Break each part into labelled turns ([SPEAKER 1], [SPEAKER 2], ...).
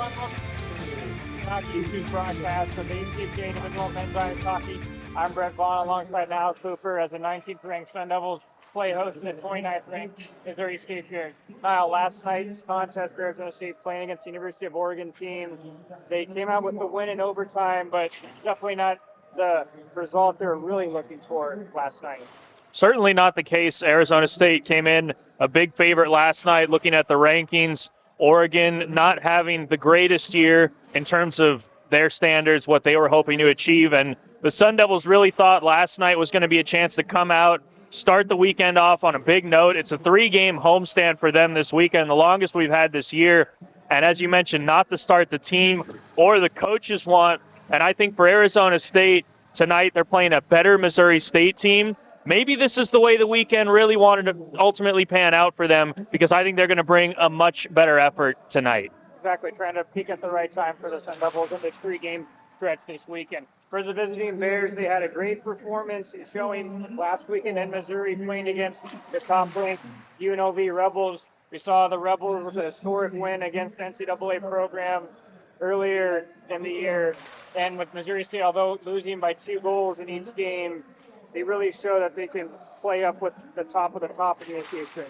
[SPEAKER 1] Hockey 2 broadcast of the ACHA Individual Men's Ice Hockey. I'm Brent Vaughn alongside Niles Cooper as the 19th ranked Sun Devils play host to the 29th ranked Missouri State Bears. Niall, last night's contest, Arizona State playing against the University of Oregon team. They came out with the win in overtime, but definitely not the result they were really looking for last night.
[SPEAKER 2] Certainly not the case. Arizona State came in a big favorite last night looking at the rankings. Oregon not having the greatest year in terms of their standards, what they were hoping to achieve. And the Sun Devils really thought last night was going to be a chance to come out, start the weekend off on a big note. It's a 3-game homestand for them this weekend, the longest we've had this year. And as you mentioned, not the start the team or the coaches want. And I think for Arizona State tonight, they're playing a better Missouri State team. Maybe this is the way the weekend really wanted to ultimately pan out for them, because I think they're going to bring a much better effort tonight.
[SPEAKER 1] Exactly, trying to peak at the right time for the Sun Devils in this 3-game stretch this weekend. For the visiting Bears, they had a great performance showing last weekend in Missouri playing against the top-ranked UNLV Rebels. We saw the Rebels with a historic win against the NCAA program earlier in the year. And with Missouri State, although losing by 2 goals in each game, they really show that they can play up with the top of the top in the ASU.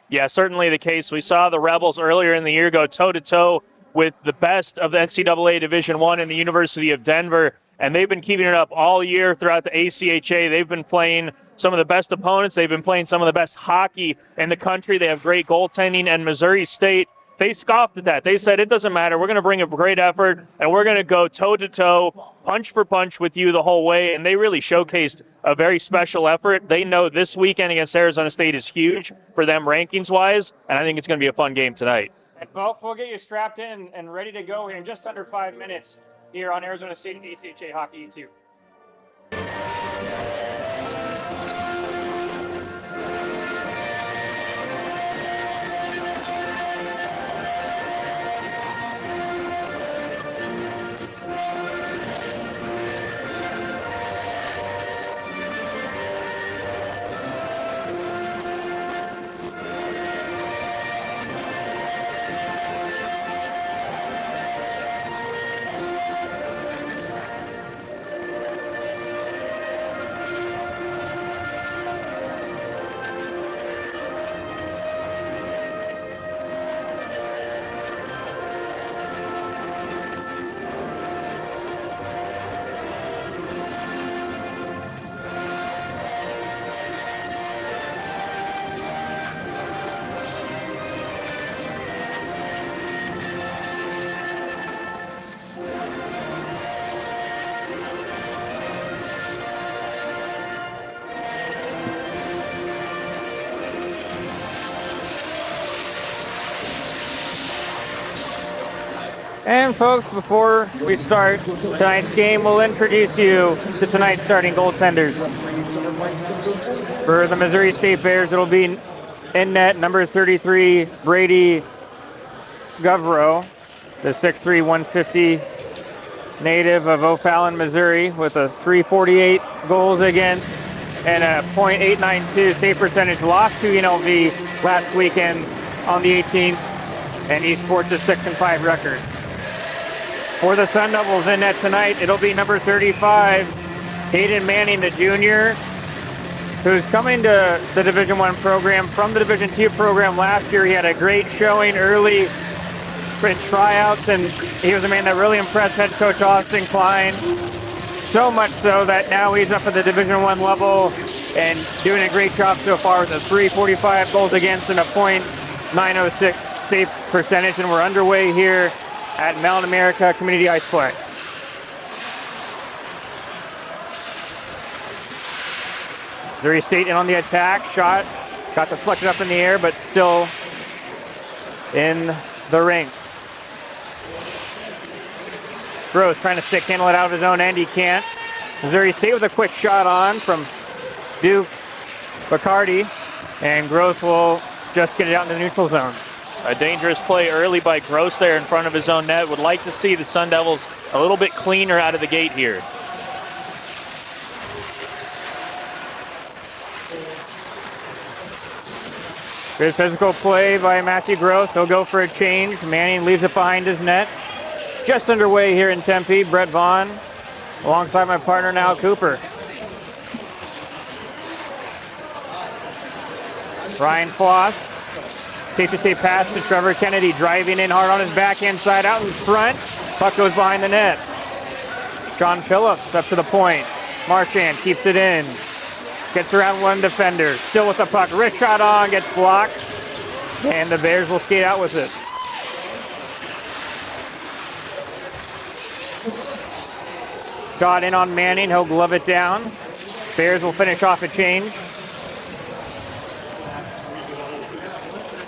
[SPEAKER 2] Yeah, certainly the case. We saw the Rebels earlier in the year go toe-to-toe with the best of the NCAA Division I in the University of Denver, and they've been keeping it up all year throughout the ACHA. They've been playing some of the best opponents. They've been playing some of the best hockey in the country. They have great goaltending, and Missouri State, they scoffed at that. They said, it doesn't matter. We're going to bring a great effort, and we're going to go toe-to-toe, punch for punch with you the whole way. And they really showcased a very special effort. They know this weekend against Arizona State is huge for them rankings-wise, and I think it's going to be a fun game tonight.
[SPEAKER 1] And folks, we'll get you strapped in and ready to go here in just under 5 minutes here on Arizona State ACHA Hockey YouTube. And folks, before we start tonight's game, we'll introduce you to tonight's starting goaltenders. For the Missouri State Bears, it'll be in net number 33, Brady Govro, the 6'3", 150 native of O'Fallon, Missouri, with a 348 goals against and a .892 save percentage. Lost to UNLV last weekend on the 18th, and he sports a 6-5 record. For the Sun Devils in net tonight, it'll be number 35, Hayden Manning, the junior, who's coming to the Division I program from the Division II program last year. He had a great showing early in tryouts, and he was a man that really impressed head coach Austin Klein. So much so that now he's up at the Division I level and doing a great job so far with a 345 goals against and a .906 save percentage, and we're underway here at Mount America Community Ice Play. Missouri State in on the attack, shot, got deflected up in the air, but still in the ring. Gross trying to stick handle it out of his own end, he can't. Missouri State with a quick shot on from Duke Bacardi, and Gross will just get it out in the neutral zone.
[SPEAKER 2] A dangerous play early by Gross there in front of his own net. Would like to see the Sun Devils a little bit cleaner out of the gate here.
[SPEAKER 1] Good physical play by Matthew Gross. He'll go for a change. Manning leaves it behind his net. just underway here in Tempe. Brett Vaughn, alongside my partner now, Cooper. Ryan Floss takes a safe pass to Trevor Kennedy, driving in hard on his backhand side out in front. Puck goes behind the net. John Phillips up to the point. Marchand keeps it in. Gets around one defender. Still with the puck. Wrist shot on. Gets blocked. And the Bears will skate out with it. Shot in on Manning. He'll glove it down. Bears will finish off a change.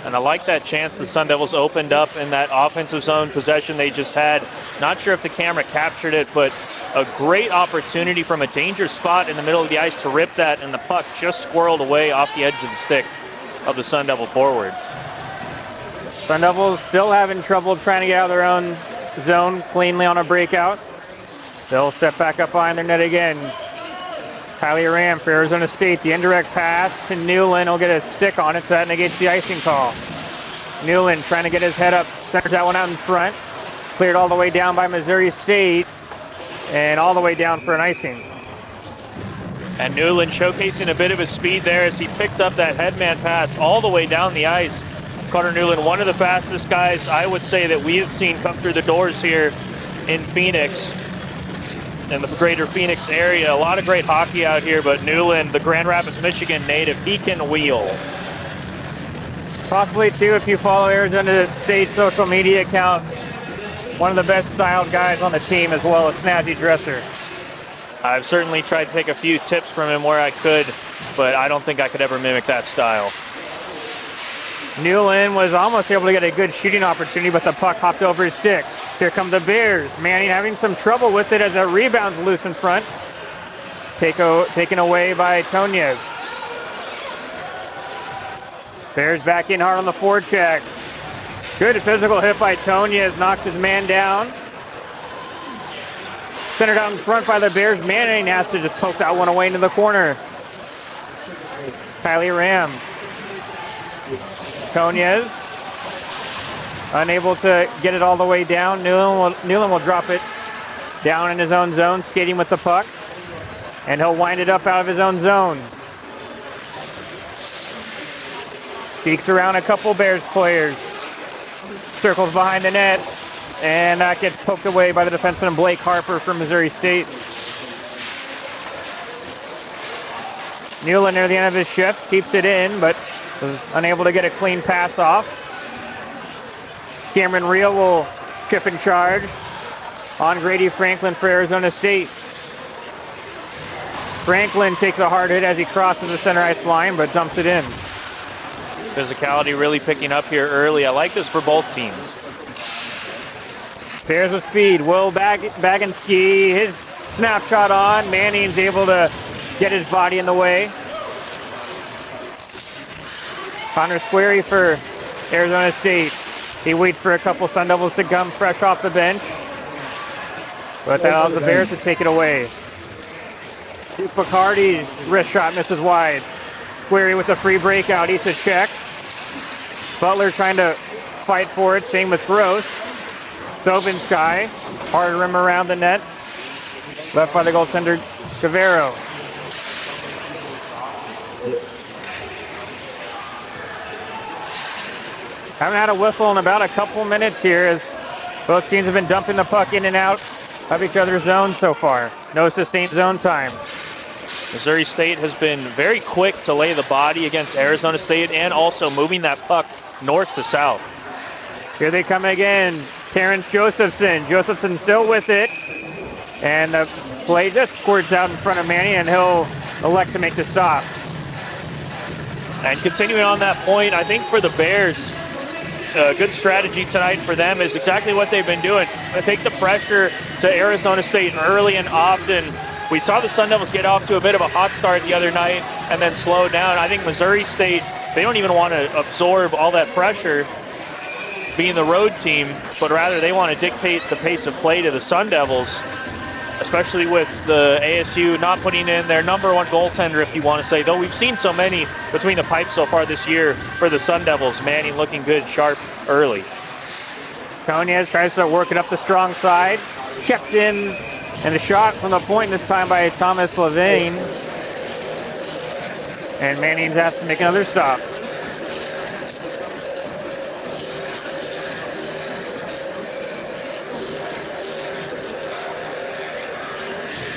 [SPEAKER 2] And I like that chance the Sun Devils opened up in that offensive zone possession they just had. Not sure if the camera captured it, but a great opportunity from a dangerous spot in the middle of the ice to rip that, and the puck just squirreled away off the edge of the stick of the Sun Devil forward.
[SPEAKER 1] Sun Devils still having trouble trying to get out of their own zone cleanly on a breakout. They'll step back up behind their net again. Kylie Ram for Arizona State. The indirect pass to Newland. He'll get a stick on it, so that negates the icing call. Newland trying to get his head up. Centers that one out in front. Cleared all the way down by Missouri State. And all the way down for an icing.
[SPEAKER 2] And Newland showcasing a bit of his speed there as he picked up that headman pass all the way down the ice. Carter Newland, one of the fastest guys I would say that we have seen come through the doors here in Phoenix, in the greater Phoenix area. A lot of great hockey out here, but Newland, the Grand Rapids, Michigan native, he can wheel.
[SPEAKER 1] Possibly too, if you follow Arizona State social media account, one of the best styled guys on the team, as well as snazzy dresser.
[SPEAKER 2] I've certainly tried to take a few tips from him where I could, but I don't think I could ever mimic that style.
[SPEAKER 1] Newland was almost able to get a good shooting opportunity, but the puck hopped over his stick. Here come the Bears. Manning having some trouble with it as a rebound's loose in front. Taken away by Tonyev. Bears back in hard on the forecheck. Good physical hit by Tonyev. Knocks his man down. Centered out in front by the Bears. Manning has to just poke that one away into the corner. Kylie Ram. Tonyev. Unable to get it all the way down. Newland will drop it down in his own zone, skating with the puck. And he'll wind it up out of his own zone. Peeks around a couple Bears players. Circles behind the net. And that gets poked away by the defenseman Blake Harper from Missouri State. Newland near the end of his shift keeps it in, but was unable to get a clean pass off. Cameron Reel will chip in charge on Grady Franklin for Arizona State. Franklin takes a hard hit as he crosses the center ice line, but dumps it in.
[SPEAKER 2] Physicality really picking up here early. I like this for both teams.
[SPEAKER 1] Bears with speed. Will Baginski, his snapshot on. Manning's able to get his body in the way. Connor Squarey for Arizona State. He waits for a couple Sun Devils to come fresh off the bench. But that allows the Bears to take it away. Picardi's wrist shot misses wide. Squarey with a free breakout, eats a check. Butler trying to fight for it, same with Gross. Sovinsky, hard rim around the net. Left by the goaltender, Cavero. Haven't had a whistle in about a couple minutes here as both teams have been dumping the puck in and out of each other's zones so far. No sustained zone time.
[SPEAKER 2] Missouri State has been very quick to lay the body against Arizona State and also moving that puck north to south.
[SPEAKER 1] Here they come again. Terrence Josephson. Josephson still with it. And the play just squirts out in front of Manny, and he'll elect to make the stop.
[SPEAKER 2] And continuing on that point, I think for the Bears, a good strategy tonight for them is exactly what they've been doing. They take the pressure to Arizona State early and often. We saw the Sun Devils get off to a bit of a hot start the other night and then slow down. I think Missouri State, they don't even want to absorb all that pressure being the road team, but rather they want to dictate the pace of play to the Sun Devils, especially with the ASU not putting in their number one goaltender, if you want to say, though we've seen so many between the pipes so far this year for the Sun Devils. Manning looking good, sharp, early.
[SPEAKER 1] Tonez tries to work it up the strong side. Checked in, and a shot from the point this time by Thomas Levine. And Manning's has to make another stop.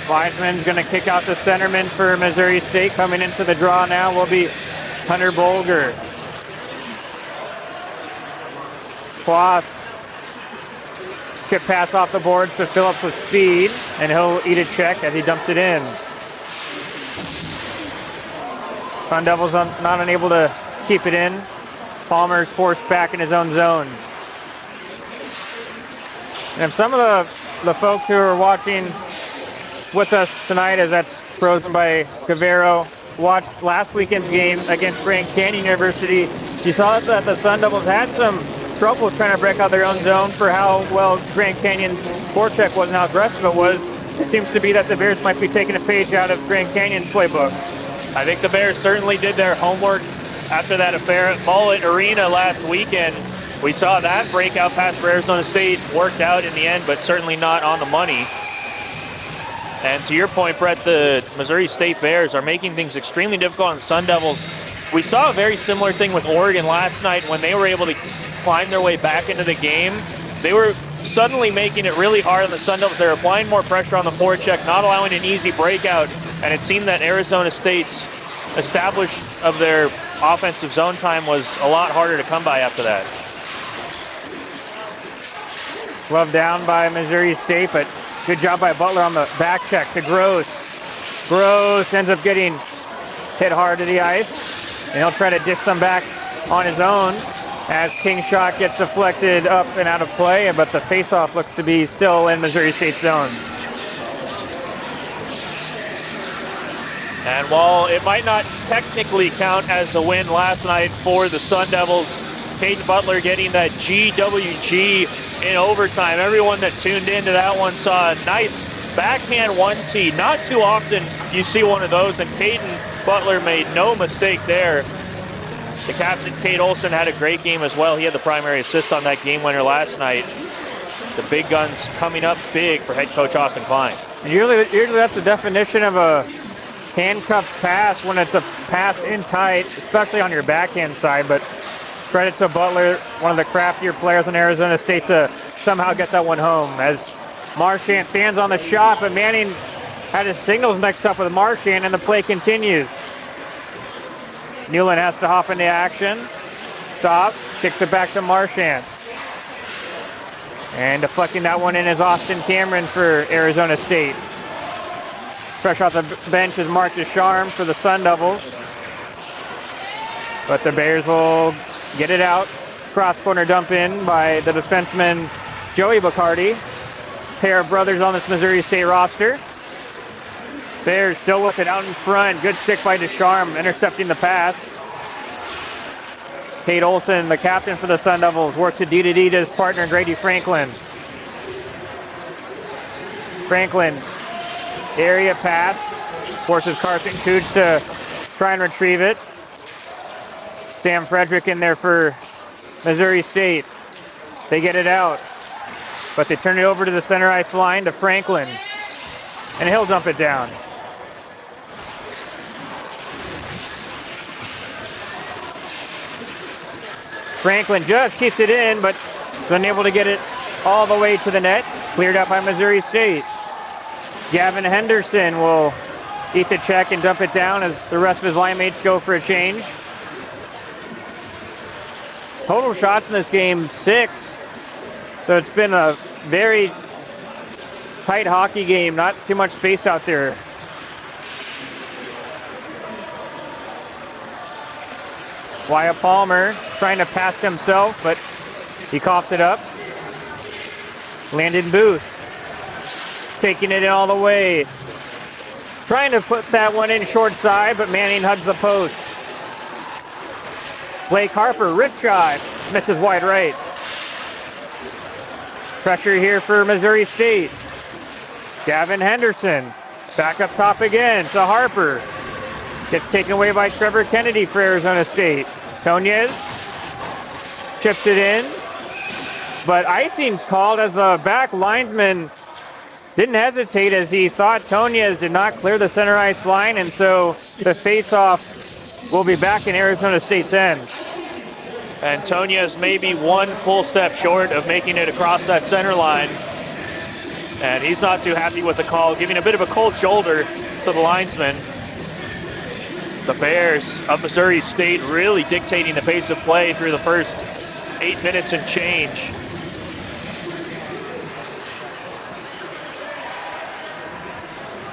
[SPEAKER 1] Weisman's going to kick out the centerman for Missouri State. Coming into the draw now will be Hunter Bolger. Cloth. Chip pass off the boards to Phillips with speed, and he'll eat a check as he dumps it in. Sun Devils not unable to keep it in. Palmer's forced back in his own zone. And if some of the folks who are watching with us tonight, as that's frozen by Cavero, watched last weekend's game against Grand Canyon University, you saw that the Sun Devils had some trouble trying to break out their own zone for how well Grand Canyon's forecheck was and how aggressive it was. It seems to be that the Bears might be taking a page out of Grand Canyon's playbook.
[SPEAKER 2] I think the Bears certainly did their homework after that affair at Mullet Arena last weekend. We saw that breakout pass for Arizona State worked out in the end, but certainly not on the money. And to your point, Brett, the Missouri State Bears are making things extremely difficult on the Sun Devils. We saw a very similar thing with Oregon last night when they were able to climb their way back into the game. They were suddenly making it really hard on the Sun Devils. They were applying more pressure on the forecheck, not allowing an easy breakout. And it seemed that Arizona State's establish of their offensive zone time was a lot harder to come by after that.
[SPEAKER 1] Glove down by Missouri State, but good job by Butler on the back check to Gross. Gross ends up getting hit hard to the ice, and he'll try to dish some back on his own as King's shot gets deflected up and out of play, but the faceoff looks to be still in Missouri State's zone.
[SPEAKER 2] And while it might not technically count as a win last night for the Sun Devils, Caden Butler getting that GWG in overtime. Everyone that tuned into that one saw a nice backhand 1T. Not too often you see one of those, and Caden Butler made no mistake there. The captain, Kate Olson, had a great game as well. He had the primary assist on that game winner last night. The big guns coming up big for head coach Austin Klein.
[SPEAKER 1] And usually that's the definition of a handcuffed pass, when it's a pass in tight, especially on your backhand side. But credit to Butler, one of the craftier players in Arizona State, to somehow get that one home. As Marchand stands on the shot, but Manning had his signals mixed up with Marchand, and the play continues. Newland has to hop into action. Stop, kicks it back to Marchand. And deflecting that one in is Austin Cameron for Arizona State. Fresh off the bench is Marcus Sharm for the Sun Devils. But the Bears will get it out. Cross corner dump in by the defenseman Joey Bacardi. Pair of brothers on this Missouri State roster. Bears still with it out in front. Good stick by Descharm, intercepting the pass. Kate Olson, the captain for the Sun Devils, works a D-to-D to his partner Grady Franklin. Franklin, area pass, forces Carson Cooch to try and retrieve it. Sam Frederick in there for Missouri State. They get it out, but they turn it over to the center ice line to Franklin, and he'll dump it down. Franklin just keeps it in, but is unable to get it all the way to the net. Cleared out by Missouri State. Gavin Henderson will eat the check and dump it down as the rest of his line mates go for a change. Total shots in this game, 6. So it's been a very tight hockey game, not too much space out there. Wyatt Palmer trying to pass himself, but he coughs it up. Landon Booth taking it in all the way. Trying to put that one in short side, but Manning hugs the post. Blake Harper, rip shot, misses wide right. Pressure here for Missouri State. Gavin Henderson, back up top again to Harper. Gets taken away by Trevor Kennedy for Arizona State. Tonez chips it in. but icing's called as the back linesman didn't hesitate as he thought Tonez did not clear the center ice line, and so the face-off will be back in Arizona State's end.
[SPEAKER 2] And Tonez may be one full step short of making it across that center line. And he's not too happy with the call, giving a bit of a cold shoulder to the linesman. The Bears of Missouri State really dictating the pace of play through the first 8 minutes and change.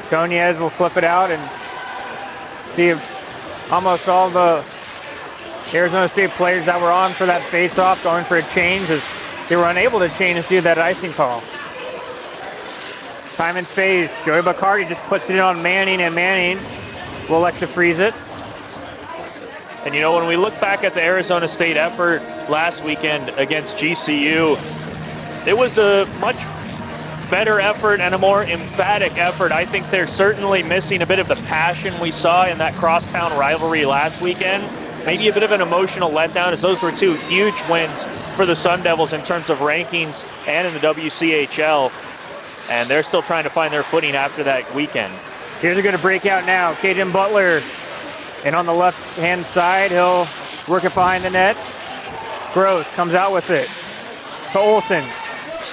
[SPEAKER 1] Tonez will flip it out and see if almost all the Arizona State players that were on for that face-off going for a change, as they were unable to change due to that icing call. Time and space. Joey Bacardi just puts it in on Manning, and Manning will elect to freeze it.
[SPEAKER 2] And you know, when we look back at the Arizona State effort last weekend against GCU, it was a much better effort and a more emphatic effort. I think they're certainly missing a bit of the passion we saw in that crosstown rivalry last weekend. Maybe a bit of an emotional letdown, as those were two huge wins for the Sun Devils in terms of rankings and in the WCHL. And they're still trying to find their footing after that weekend.
[SPEAKER 1] Here's a good breakout now. Caden Butler, and on the left-hand side, he'll work it behind the net. Gross comes out with it to Olsen.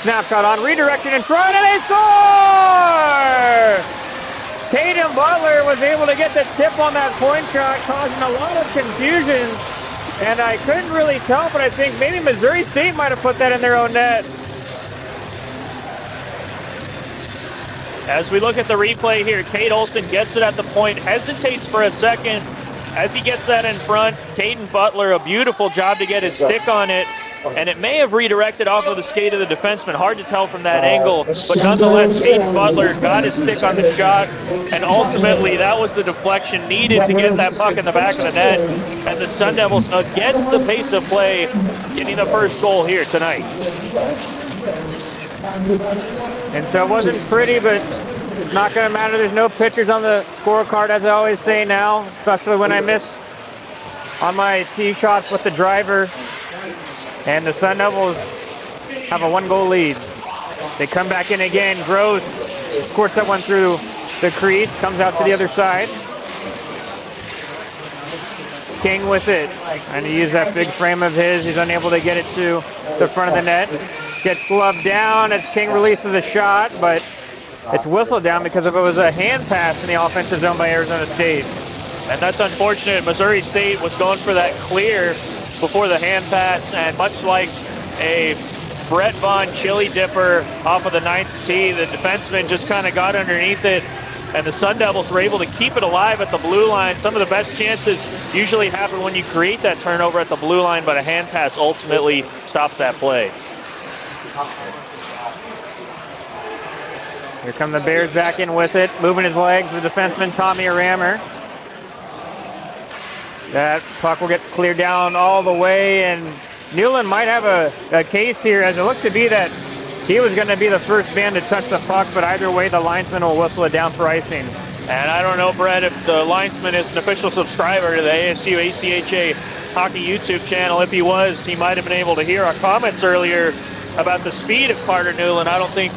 [SPEAKER 1] Snapshot on, redirection in front, and they score! Caden Butler was able to get the tip on that point shot, causing a lot of confusion. And I couldn't really tell, but I think maybe Missouri State might have put that in their own net.
[SPEAKER 2] As we look at the replay here, Cade Olsen gets it at the point, hesitates for a second. As he gets that in front, Caden Butler, a beautiful job to get his stick on it, and it may have redirected off of the skate of the defenseman. Hard to tell from that angle, but nonetheless, Caden Butler got his stick on the shot, and ultimately that was the deflection needed to get that puck in the back of the net, and the Sun Devils, against the pace of play, getting the first goal here tonight.
[SPEAKER 1] And so it wasn't pretty, but it's not going to matter. There's no pictures on the scorecard, as I always say now, especially when I miss on my tee shots with the driver. And the Sun Devils have a 1-goal lead. They come back in again. Gross squirts that one through the crease, comes out to the other side. King with it, and he used that big frame of his. He's unable to get it to the front of the net. Gets gloved down as King releases the shot, but it's whistled down because if it was a hand pass in the offensive zone by Arizona State.
[SPEAKER 2] And that's unfortunate. Missouri State was going for that clear before the hand pass, and much like a Brett Vaughn chili dipper off of the 9th tee, the defenseman just kind of got underneath it, and the Sun Devils were able to keep it alive at the blue line. Some of the best chances usually happen when you create that turnover at the blue line, but a hand pass ultimately stops that play.
[SPEAKER 1] Here come the Bears back in with it, moving his legs, the defenseman Tommy Rammer. That puck will get cleared down all the way, and Newland might have a case here, as it looks to be that he was going to be the first man to touch the puck, but either way the linesman will whistle it down for icing.
[SPEAKER 2] And I don't know, Brett, if the linesman is an official subscriber to the ASU ACHA Hockey YouTube channel. If he was, he might have been able to hear our comments earlier about the speed of Carter Newland. I don't think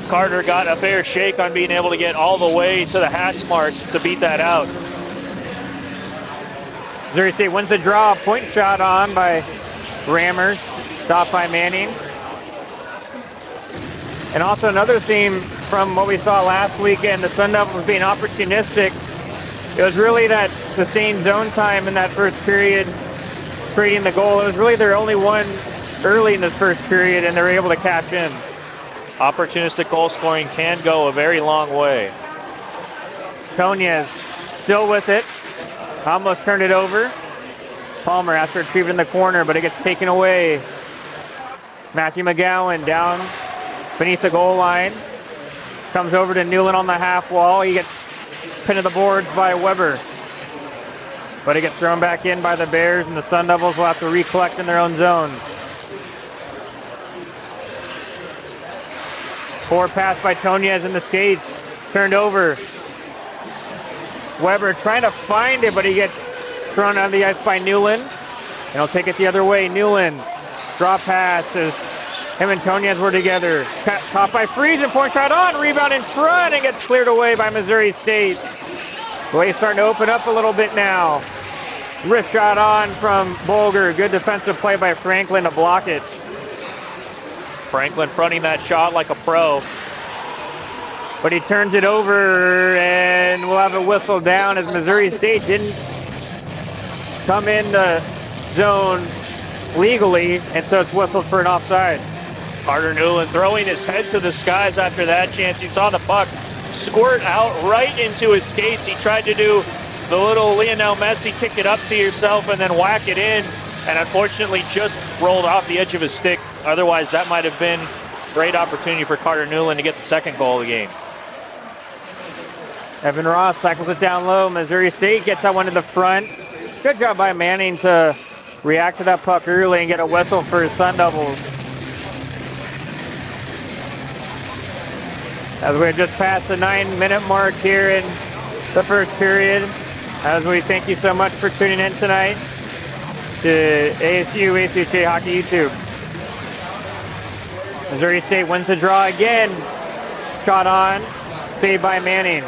[SPEAKER 2] Carter got a fair shake on being able to get all the way to the hash marks to beat that out.
[SPEAKER 1] Missouri State wins the draw. Point shot on by Rammers, stopped by Manning. And also another theme from what we saw last weekend, the Sun Devils being opportunistic. It was really that sustained zone time in that first period, creating the goal. It was really their only one early in this first period, and they were able to cash in.
[SPEAKER 2] Opportunistic goal scoring can go a very long way.
[SPEAKER 1] Tonez still with it. Almost turned it over. Palmer has to retrieve it in the corner, but it gets taken away. Matthew McGowan down beneath the goal line. Comes over to Newland on the half wall. He gets pinned to the boards by Weber. But it gets thrown back in by the Bears, and the Sun Devils will have to recollect in their own zone. Poor pass by Tonez in the skates. Turned over. Weber trying to find it, but he gets thrown out of the ice by Newland. And he'll take it the other way. Newland, draw pass as Him and Tonez were together. Caught by Friesen, point shot on, rebound in front, and gets cleared away by Missouri State. The way's starting to open up a little bit now. Wrist shot on from Bolger. Good defensive play by Franklin to block it.
[SPEAKER 2] Franklin fronting that shot like a pro.
[SPEAKER 1] But he turns it over, and we'll have a whistle down as Missouri State didn't come in the zone legally, and so it's whistled for an offside.
[SPEAKER 2] Carter Newland throwing his head to the skies after that chance. He saw the puck squirt out right into his skates. He tried to do the little Lionel Messi, kick it up to yourself and then whack it in, and unfortunately just rolled off the edge of his stick. Otherwise, that might have been a great opportunity for Carter Newland to get the second goal of the game.
[SPEAKER 1] Evan Ross cycles it down low. Missouri State gets that one to the front. Good job by Manning to react to that puck early and get a whistle for his Sun Devils. As we just passed the 9-minute mark here in the first period, as we thank you so much for tuning in tonight to ASU ACHA Hockey YouTube. Missouri State wins the draw again. Shot on, saved by Manning.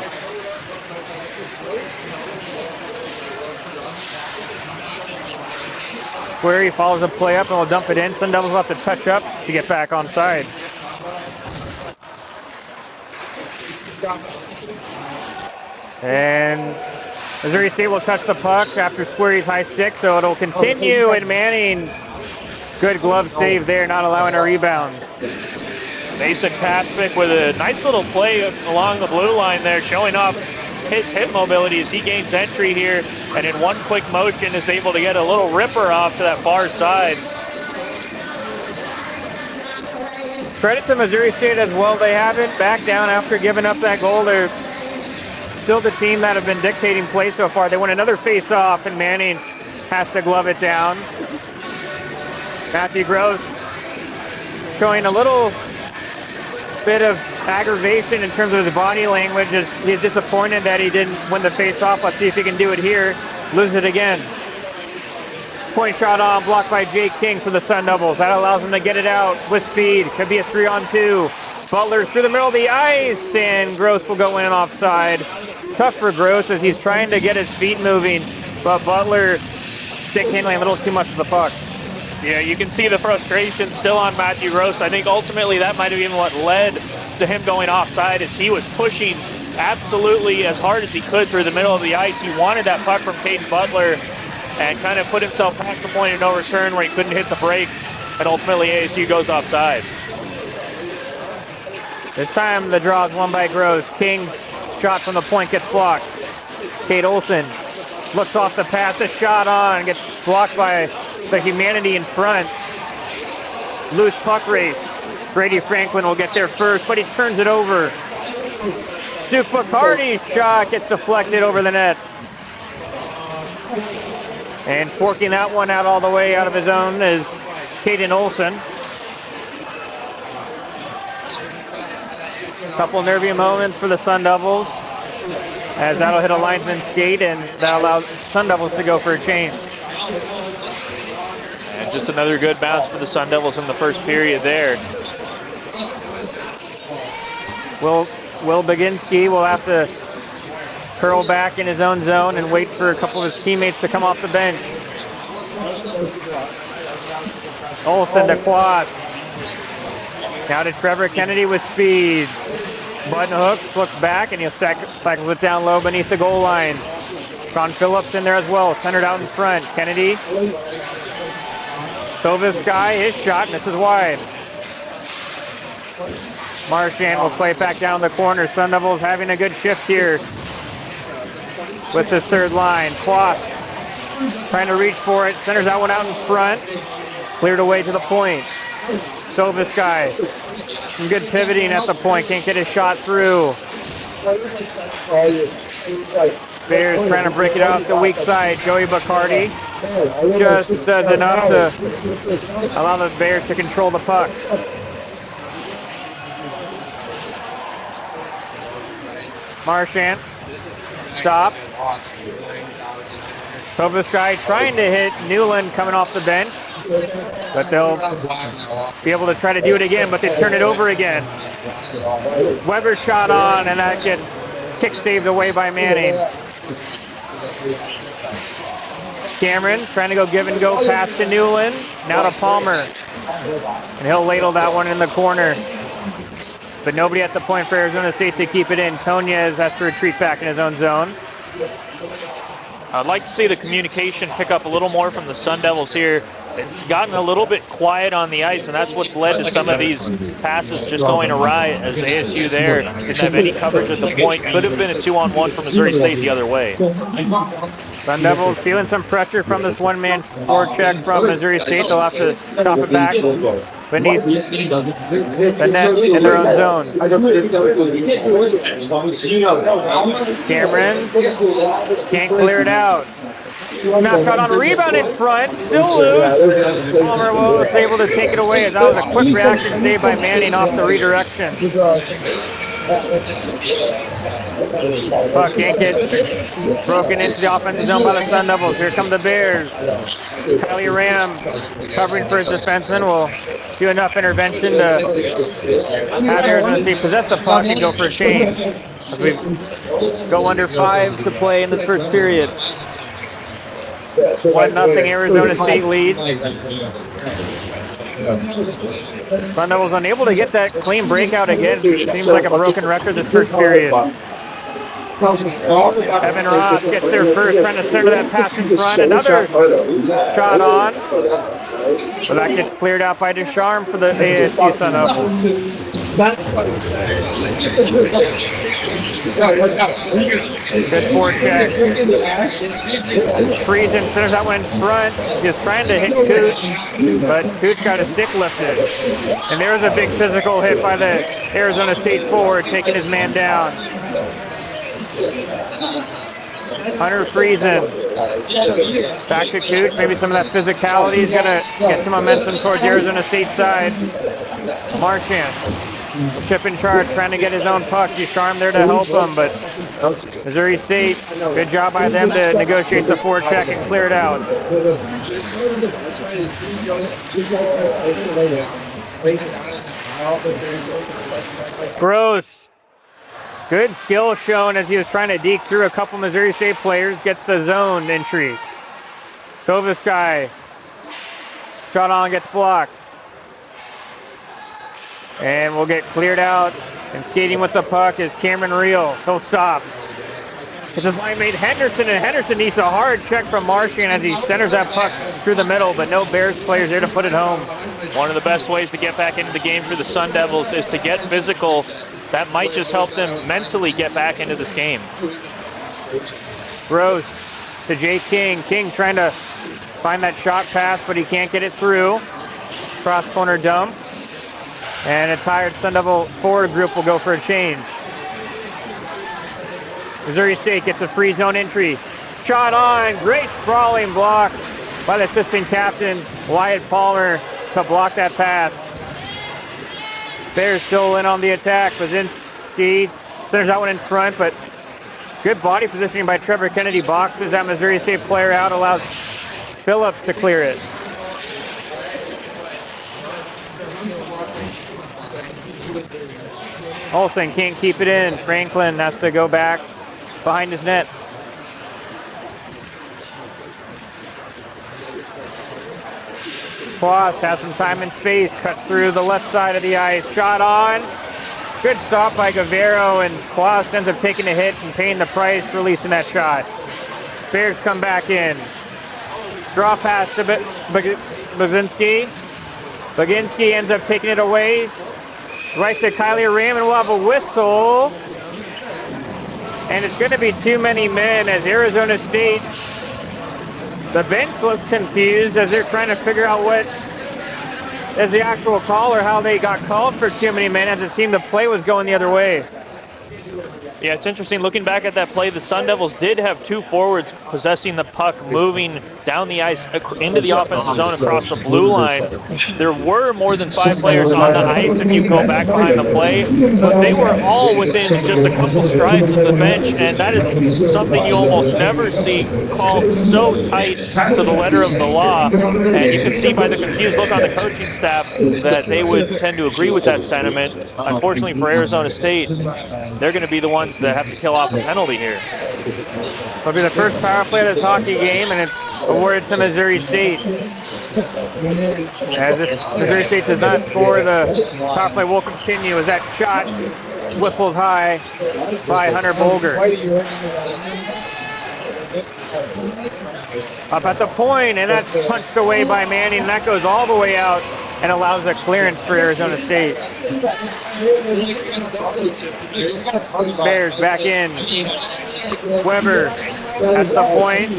[SPEAKER 1] Query follows the play up and will dump it in. Sun Devils will have to touch up to get back on side. And Missouri State will touch the puck after Squary's high stick, so it'll continue, and Manning, good glove save there, not allowing a rebound.
[SPEAKER 2] Mason Paspic with a nice little play along the blue line there, showing off his hip mobility as he gains entry here, and in one quick motion is able to get a little ripper off to that far side.
[SPEAKER 1] Credit to Missouri State as well. They haven't backed down after giving up that goal. They're still the team that have been dictating play so far. They win another face-off, and Manning has to glove it down. Matthew Gross showing a little bit of aggravation in terms of his body language. He's disappointed that he didn't win the face-off. Let's see if he can do it here. Lose it again. Point shot on, blocked by Jake King for the Sun Devils. That allows him to get it out with speed. Could be a 3-on-2. Butler through the middle of the ice, and Gross will go in offside. Tough for Gross as he's trying to get his feet moving, but Butler stick handling a little too much of the puck.
[SPEAKER 2] Yeah, you can see the frustration still on Matthew Gross. I think ultimately that might have been what led to him going offside, as he was pushing absolutely as hard as he could through the middle of the ice. He wanted that puck from Caden Butler and kind of put himself past the point of no return where he couldn't hit the brakes, and ultimately ASU goes offside.
[SPEAKER 1] This time the draw is won by Gross. King's shot from the point gets blocked. Kate Olsen looks off the pass, the shot on, gets blocked by the humanity in front. Loose puck race. Brady Franklin will get there first, but he turns it over. Duke Bacardi's shot gets deflected over the net. And forking that one out all the way out of his own is Caden Olsen. Couple nervy moments for the Sun Devils, as that'll hit a linesman's skate, and that allows Sun Devils to go for a change.
[SPEAKER 2] And just another good bounce for the Sun Devils in the first period there.
[SPEAKER 1] Will Baginski will have to curl back in his own zone and wait for a couple of his teammates to come off the bench. Olsen to Quas. Now to Trevor Kennedy with speed. Button hooks, looks back, and he'll cycle it down low beneath the goal line. Sean Phillips in there as well, centered out in front. Kennedy. Sovasky, his shot misses wide. Marchand will play it back down the corner. Sun Devils having a good shift here with this third line. Quas trying to reach for it, centers that one out in front. Cleared away to the point. Sovasky, some good pivoting at the point, can't get his shot through. Bears trying to break it out the weak side. Joey Bacardi just does enough to allow the Bears to control the puck. Marchand, stop. Sovasky trying to hit Newland coming off the bench. But they'll be able to try to do it again, but they turn it over again. Weber shot on, and that gets kick saved away by Manning. Cameron trying to go give and go pass to Newland. Now to Palmer. And he'll ladle that one in the corner. But nobody at the point for Arizona State to keep it in. Tonez has to retreat back in his own zone.
[SPEAKER 2] I'd like to see the communication pick up a little more from the Sun Devils here. It's gotten a little bit quiet on the ice, and that's what's led to some of these passes just going awry, as ASU there didn't have any coverage at the point. Could have been a 2-on-1 from Missouri State the other way.
[SPEAKER 1] Sun Devils feeling some pressure from this one-man forecheck from Missouri State. They'll have to stop it back beneath the net in their own zone. Cameron can't clear it out. Snap shot on rebound in front, still loose. Palmer was able to take it away, as that was a quick reaction saved by Manning off the redirection. Puck can't get broken into the offensive zone by the Sun Devils. Here come the Bears. Kylie Ram covering for his defenseman will do enough intervention to have Arizona State possess the puck and go for a change. As we go under 5 to play in this first period. 1-0 Arizona State lead. Sun Devils unable to get that clean breakout again. Seems like a broken record this first period. Evan Ross gets there first, trying to center that pass in front. Another shot on. So that gets cleared out by Descharme for the ASU Sun Devils. Good forecheck. Friesen centers that one in front. Just trying to hit Cooch, but Cooch got his stick lifted. And there was a big physical hit by the Arizona State forward, taking his man down. Hunter Friesen. Back to Cooch. Maybe some of that physicality is going to get some momentum towards the Arizona State side. Marchand. Chip in charge, trying to get his own puck. Descharme there to help him, but Missouri State, good job by them to negotiate the forecheck and clear it out. Gross. Good skill shown as he was trying to deke through a couple Missouri State players. Gets the zone entry. Tovasky. Shot on, gets blocked. And we'll get cleared out. And skating with the puck is Cameron Reel. He'll stop. It's his line mate Henderson, and Henderson needs a hard check from Marchand as he centers that puck through the middle, but no Bears players there to put it home.
[SPEAKER 2] One of the best ways to get back into the game for the Sun Devils is to get physical. That might just help them mentally get back into this game.
[SPEAKER 1] Gross to Jay King. King trying to find that shot pass, but he can't get it through. Cross corner dump. And a tired Sun Devil forward group will go for a change. Missouri State gets a free zone entry. Shot on. Great sprawling block by the assistant captain, Wyatt Palmer, to block that pass. Bears still in on the attack. Bazinski centers that one in front, but good body positioning by Trevor Kennedy. Boxes that Missouri State player out, allows Phillips to clear it. Olsen can't keep it in. Franklin has to go back behind his net. Quast has some time and space. Cuts through the left side of the ice. Shot on. Good stop by Guevara, and Quast ends up taking a hit and paying the price, releasing that shot. Bears come back in. Draw pass to Baginski. Baginski ends up taking it away. Right to Kylie Ram, and we'll have a whistle. And it's going to be too many men as Arizona State, the bench looks confused as they're trying to figure out what is the actual call or how they got called for too many men, as it seemed the play was going the other way.
[SPEAKER 2] Yeah, it's interesting. Looking back at that play, the Sun Devils did have two forwards possessing the puck, moving down the ice into the offensive zone across the blue line. There were more than 5 players on the ice if you go back behind the play, but they were all within just a couple strides of the bench, and that is something you almost never see called so tight to the letter of the law. And you can see by the confused look on the coaching staff that they would tend to agree with that sentiment. Unfortunately for Arizona State, they're going to be the ones that have to kill off a penalty here.
[SPEAKER 1] It'll be the first power play of this hockey game, and it's awarded to Missouri State. As if Missouri State does not score, the power play will continue as that shot whistled high by Hunter Bolger. Up at the point, and that's punched away by Manning, and that goes all the way out and allows a clearance for Arizona State. Bears back in. Weber at the point.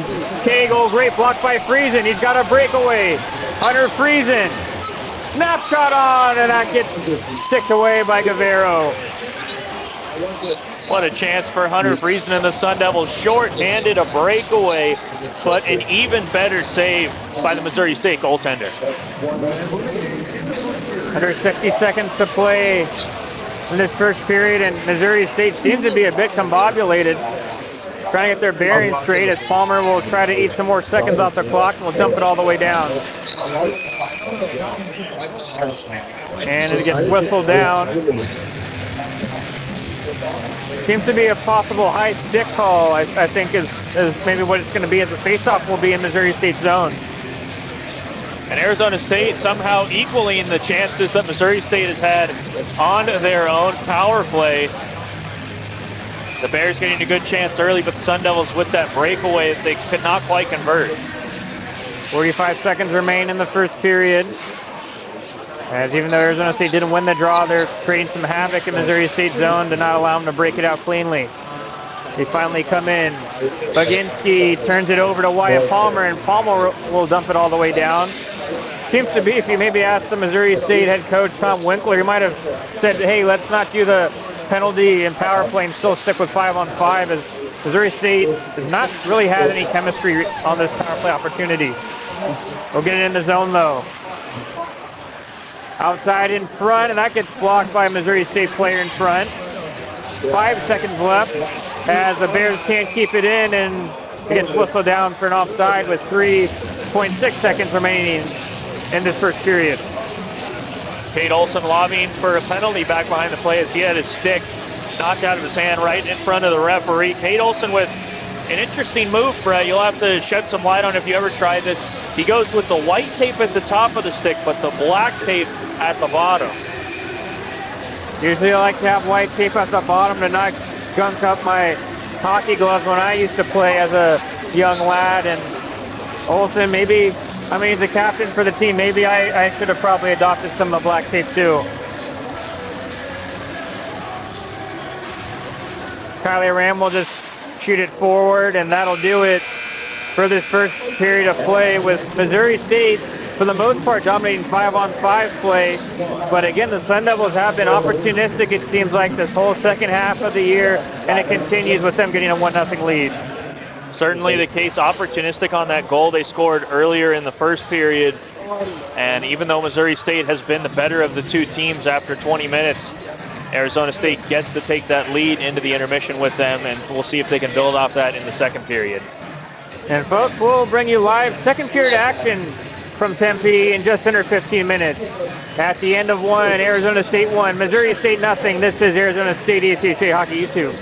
[SPEAKER 1] Cagle, great block by Friesen. He's got a breakaway. Hunter Friesen. Snapshot on, and that gets sticked away by Guerrero.
[SPEAKER 2] What a chance for Hunter Friesen and the Sun Devils. Short-handed, a breakaway, but an even better save by the Missouri State goaltender.
[SPEAKER 1] Under 60 seconds to play in this first period, and Missouri State seems to be a bit combobulated, trying to get their bearings straight as Palmer will try to eat some more seconds off the clock and will dump it all the way down. And it gets whistled down. Seems to be a possible high stick call, I think is maybe what it's going to be, as the faceoff will be in Missouri State's zone.
[SPEAKER 2] And Arizona State somehow equaling the chances that Missouri State has had on their own power play. The Bears getting a good chance early, but the Sun Devils with that breakaway, they could not quite convert.
[SPEAKER 1] 45 seconds remain in the first period. As even though Arizona State didn't win the draw, they're creating some havoc in Missouri State's zone to not allow them to break it out cleanly. They finally come in. Baginski turns it over to Wyatt Palmer, and Palmer will dump it all the way down. Seems to be, if you maybe asked the Missouri State head coach, Tom Winkler, he might have said, hey, let's not do the penalty and power play and still stick with 5-on-5, as Missouri State does not really have any chemistry on this power play opportunity. We'll get it in the zone, though. Outside in front, and that gets blocked by a Missouri State player in front. 5 seconds left as the Bears can't keep it in, and it gets whistled down for an offside with 3.6 seconds remaining in this first period.
[SPEAKER 2] Cade Olson lobbying for a penalty back behind the play as he had his stick knocked out of his hand right in front of the referee. Cade Olson with an interesting move, Brett. You'll have to shed some light on if you ever tried this. He goes with the white tape at the top of the stick, but the black tape at the bottom.
[SPEAKER 1] Usually I like to have white tape at the bottom to not gunk up my hockey gloves when I used to play as a young lad. And Olsen, maybe, I mean, he's the captain for the team. Maybe I should have probably adopted some of the black tape too. Kylie Ram will just shoot it forward, and that'll do it for this first period of play, with Missouri State, for the most part, dominating 5-on-5 play. But again, the Sun Devils have been opportunistic, it seems like, this whole second half of the year, and it continues with them getting a 1-0 lead.
[SPEAKER 2] Certainly the case, opportunistic on that goal they scored earlier in the first period. And even though Missouri State has been the better of the two teams after 20 minutes, Arizona State gets to take that lead into the intermission with them, and we'll see if they can build off that in the second period.
[SPEAKER 1] And folks, we'll bring you live second period action from Tempe in just under 15 minutes. At the end of one, Arizona State 1, Missouri State nothing. This is Arizona State ACHA Hockey YouTube.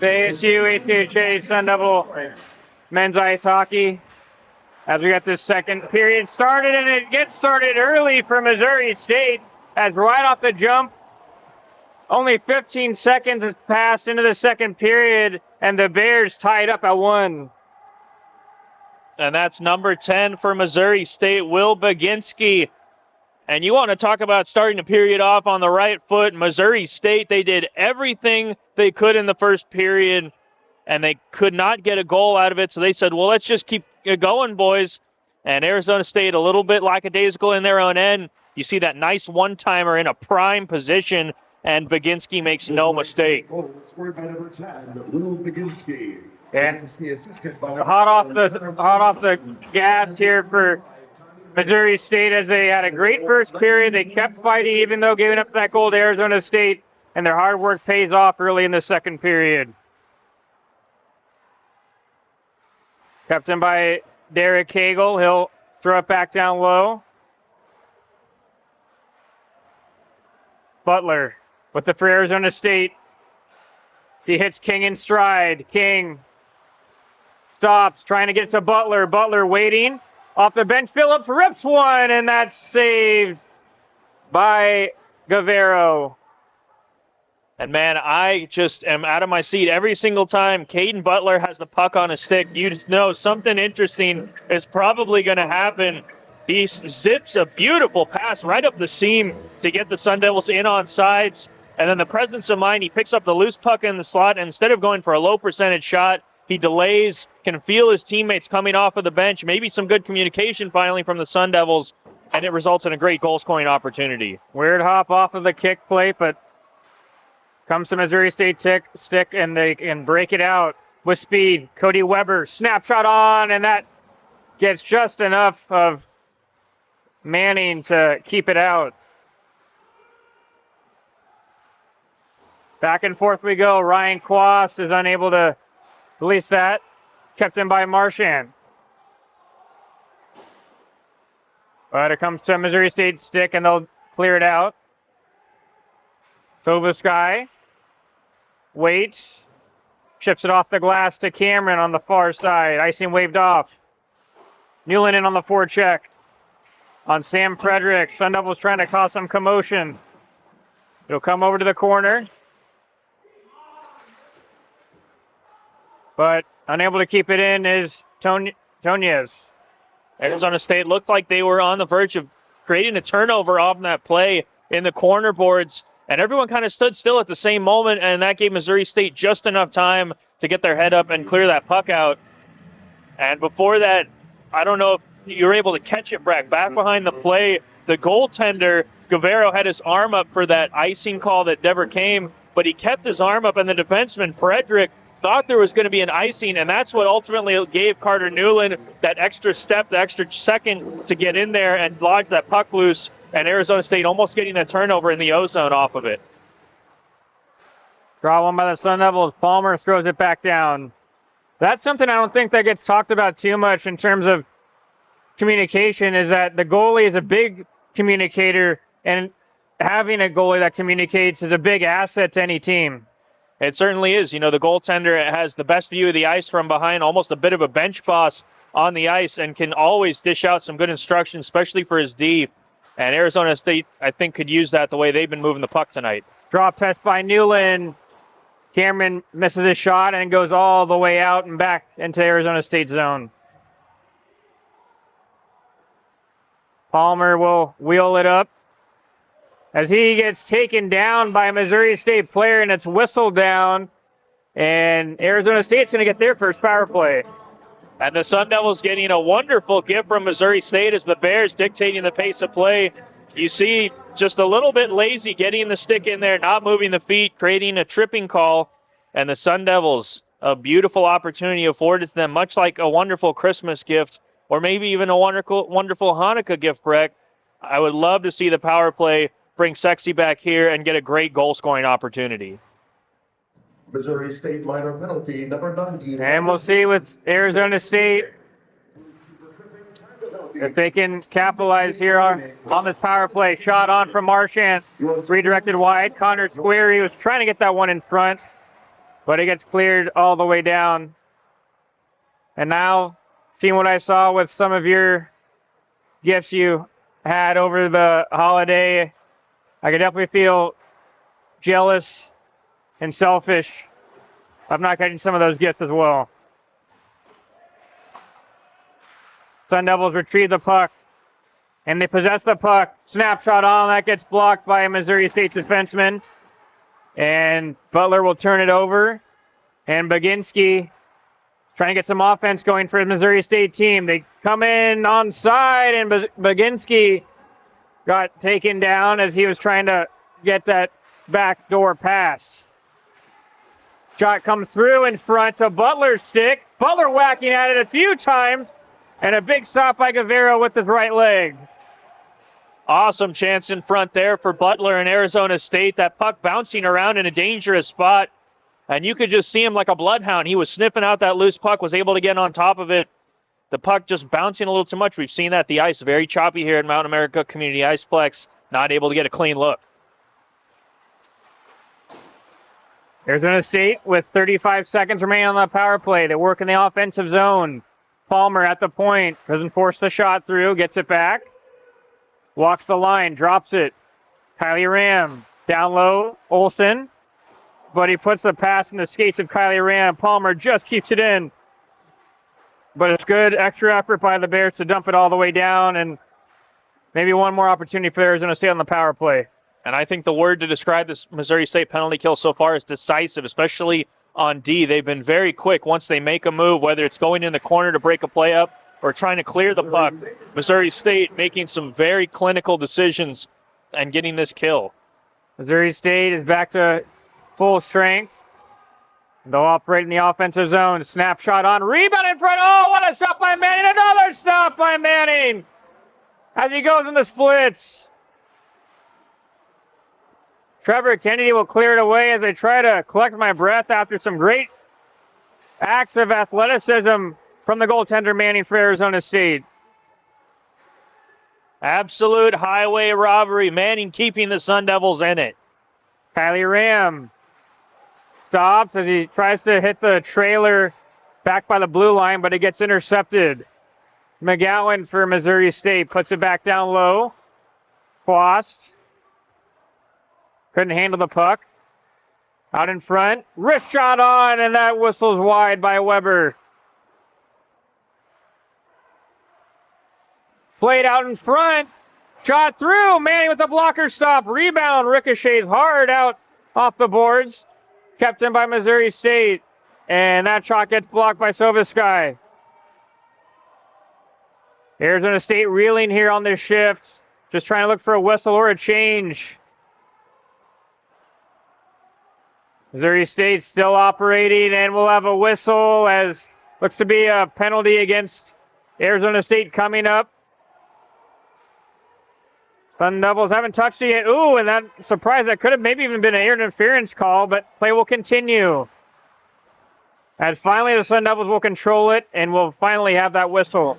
[SPEAKER 1] the ASU ACHA Sun Devil men's ice hockey. As we got this second period started, and it gets started early for Missouri State, as right off the jump, only 15 seconds has passed into the second period, and the Bears tied up at 1.
[SPEAKER 2] And that's number 10 for Missouri State, Will Baginski. And you want to talk about starting the period off on the right foot. Missouri State, they did everything they could in the first period, and they could not get a goal out of it. So they said, well, let's just keep going, boys. And Arizona State, a little bit lackadaisical in their own end. You see that nice one-timer in a prime position, and Baginski makes no mistake.
[SPEAKER 1] And hot off the gas here for Missouri State, as they had a great first period. They kept fighting even though giving up that goal to Arizona State, and their hard work pays off early in the second period. Kept in by Derek Cagle. He'll throw it back down low. Butler with the for Arizona State. He hits King in stride. King stops, trying to get to Butler. Butler waiting. Off the bench, Phillips rips one, and that's saved by Guevara.
[SPEAKER 2] And man, I just am out of my seat every single time Caden Butler has the puck on his stick. You just know something interesting is probably going to happen. He zips a beautiful pass right up the seam to get the Sun Devils in on sides. And then the presence of mind, he picks up the loose puck in the slot, and instead of going for a low percentage shot, he delays, can feel his teammates coming off of the bench, maybe some good communication finally from the Sun Devils, and it results in a great goal-scoring opportunity.
[SPEAKER 1] Weird hop off of the kick plate, but comes to Missouri State stick, and they can break it out with speed. Cody Weber, snapshot on, and that gets just enough of Manning to keep it out. Back and forth we go. Ryan Quast is unable to release that. Kept in by Marchand. But it comes to Missouri State stick, and they'll clear it out. Sovasky waits. Chips it off the glass to Cameron on the far side. Icing waved off. Newland in on the forecheck. On Sam Frederick. Sun Devils trying to cause some commotion. It'll come over to the corner. But unable to keep it in is Tonez.
[SPEAKER 2] Arizona State looked like they were on the verge of creating a turnover off that play in the corner boards, and everyone kind of stood still at the same moment, and that gave Missouri State just enough time to get their head up and clear that puck out. And before that, I don't know if you were able to catch it, Breck. Back behind the play, the goaltender, Guevara, had his arm up for that icing call that never came, but he kept his arm up, and the defenseman, Frederick, thought there was going to be an icing, and that's what ultimately gave Carter Newland that extra step, the extra second to get in there and lodge that puck loose, and Arizona State almost getting a turnover in the O-zone off of it.
[SPEAKER 1] Draw one by the Sun Devils. Palmer throws it back down. That's something I don't think that gets talked about too much in terms of communication, is that the goalie is a big communicator, and having a goalie that communicates is a big asset to any team.
[SPEAKER 2] It certainly is. You know, the goaltender has the best view of the ice from behind, almost a bit of a bench boss on the ice, and can always dish out some good instructions, especially for his D. And Arizona State, I think, could use that the way they've been moving the puck tonight.
[SPEAKER 1] Drop test by Newland. Cameron misses his shot and goes all the way out and back into Arizona State zone. Palmer will wheel it up as he gets taken down by a Missouri State player, and it's whistled down, and Arizona State's going to get their first power play.
[SPEAKER 2] And the Sun Devils getting a wonderful gift from Missouri State as the Bears dictating the pace of play. You see just a little bit lazy getting the stick in there, not moving the feet, creating a tripping call, and the Sun Devils, a beautiful opportunity afforded to them, much like a wonderful Christmas gift, or maybe even a wonderful Hanukkah gift, Breck. I would love to see the power play bring Sexy back here and get a great goal-scoring opportunity.
[SPEAKER 3] Missouri State minor penalty, number 19.
[SPEAKER 1] And we'll see with Arizona State if they can capitalize here on this power play. Shot on from Marchand, redirected wide. Connor Square, he was trying to get that one in front. but it gets cleared all the way down. And now, seeing what I saw with some of your gifts you had over the holiday, I could definitely feel jealous and selfish of not getting some of those gifts as well. Sun Devils retrieve the puck, and they possess the puck. Snapshot on, that gets blocked by a Missouri State defenseman. And Butler will turn it over. And Baginski trying to get some offense going for the Missouri State team. They come in on side, and Baginski got taken down as he was trying to get that backdoor pass. Shot comes through in front of Butler's stick. Butler whacking at it a few times, and a big stop by Guevara with his right leg.
[SPEAKER 2] Awesome chance in front there for Butler and Arizona State. That puck bouncing around in a dangerous spot. And you could just see him like a bloodhound. He was sniffing out that loose puck, was able to get on top of it. The puck just bouncing a little too much. We've seen that. The ice very choppy here at Mount America Community Iceplex. Not able to get a clean look.
[SPEAKER 1] Arizona State with 35 seconds remaining on the power play. They work in the offensive zone. Palmer at the point. Doesn't force the shot through. Gets it back. Walks the line. Drops it. Kylie Ram. Down low. Olsen. But he puts the pass in the skates of Kylie Ram. Palmer just keeps it in. But it's good extra effort by the Bears to dump it all the way down. And maybe one more opportunity for Arizona State on the power play.
[SPEAKER 2] And I think the word to describe this Missouri State penalty kill so far is decisive, especially on D. They've been very quick once they make a move, whether it's going in the corner to break a play up or trying to clear the puck. Missouri State making some very clinical decisions and getting this kill.
[SPEAKER 1] Missouri State is back to full strength. They'll operate in the offensive zone. Snapshot on. Rebound in front. Oh, what a stop by Manning. Another stop by Manning as he goes in the splits. Trevor Kennedy will clear it away as I try to collect my breath after some great acts of athleticism from the goaltender Manning for Arizona State.
[SPEAKER 2] Absolute highway robbery. Manning keeping the Sun Devils in it.
[SPEAKER 1] Kylie Ram stops as he tries to hit the trailer back by the blue line, but it gets intercepted. McGowan for Missouri State puts it back down low. Quast couldn't handle the puck. Out in front. Wrist shot on, and that whistles wide by Weber. Played out in front. Shot through. Manning with the blocker stop. Rebound. Ricochets hard out off the boards. Kept in by Missouri State. And that shot gets blocked by Sovisky. Arizona State reeling here on this shift. Just trying to look for a whistle or a change. Missouri State still operating, and we'll have a whistle as looks to be a penalty against Arizona State coming up. Sun Devils haven't touched it yet. Ooh, and that surprise, that could have maybe even been an interference call, but play will continue. As finally the Sun Devils will control it, and we'll finally have that whistle.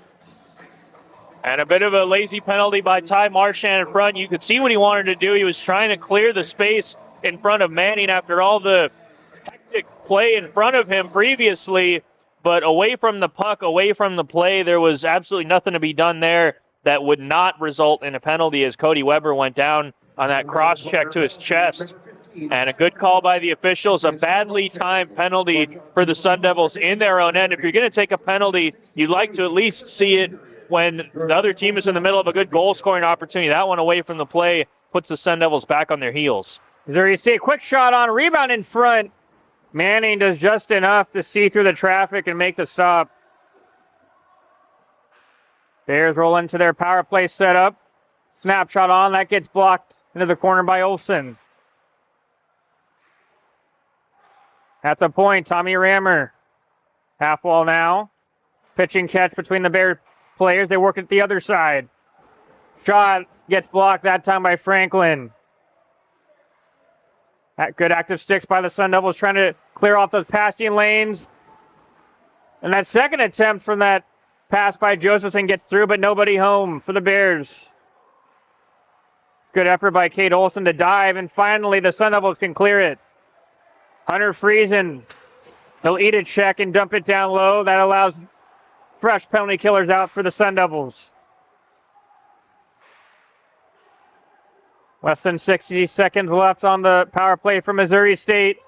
[SPEAKER 2] And a bit of a lazy penalty by Ty Marchand in front. You could see what he wanted to do. He was trying to clear the space in front of Manning after all the hectic play in front of him previously, but away from the puck, away from the play, there was absolutely nothing to be done there that would not result in a penalty as Cody Weber went down on that cross-check to his chest. And a good call by the officials, a badly timed penalty for the Sun Devils in their own end. If you're going to take a penalty, you'd like to at least see it when the other team is in the middle of a good goal-scoring opportunity. That one away from the play puts the Sun Devils back on their heels.
[SPEAKER 1] Missouri State, quick shot on, rebound in front. Manning does just enough to see through the traffic and make the stop. Bears roll into their power play setup. Snapshot on, that gets blocked into the corner by Olsen. At the point, Tommy Rammer. Half wall now. Pitching catch between the Bear players. They work at the other side. Shot gets blocked that time by Franklin. Good active sticks by the Sun Devils trying to clear off those passing lanes. And that second attempt from that pass by Josephson gets through, but nobody home for the Bears. Good effort by Kate Olsen to dive, and finally the Sun Devils can clear it. Hunter Friesen, he'll eat a check and dump it down low. That allows fresh penalty killers out for the Sun Devils. Less than 60 seconds left on the power play for Missouri State.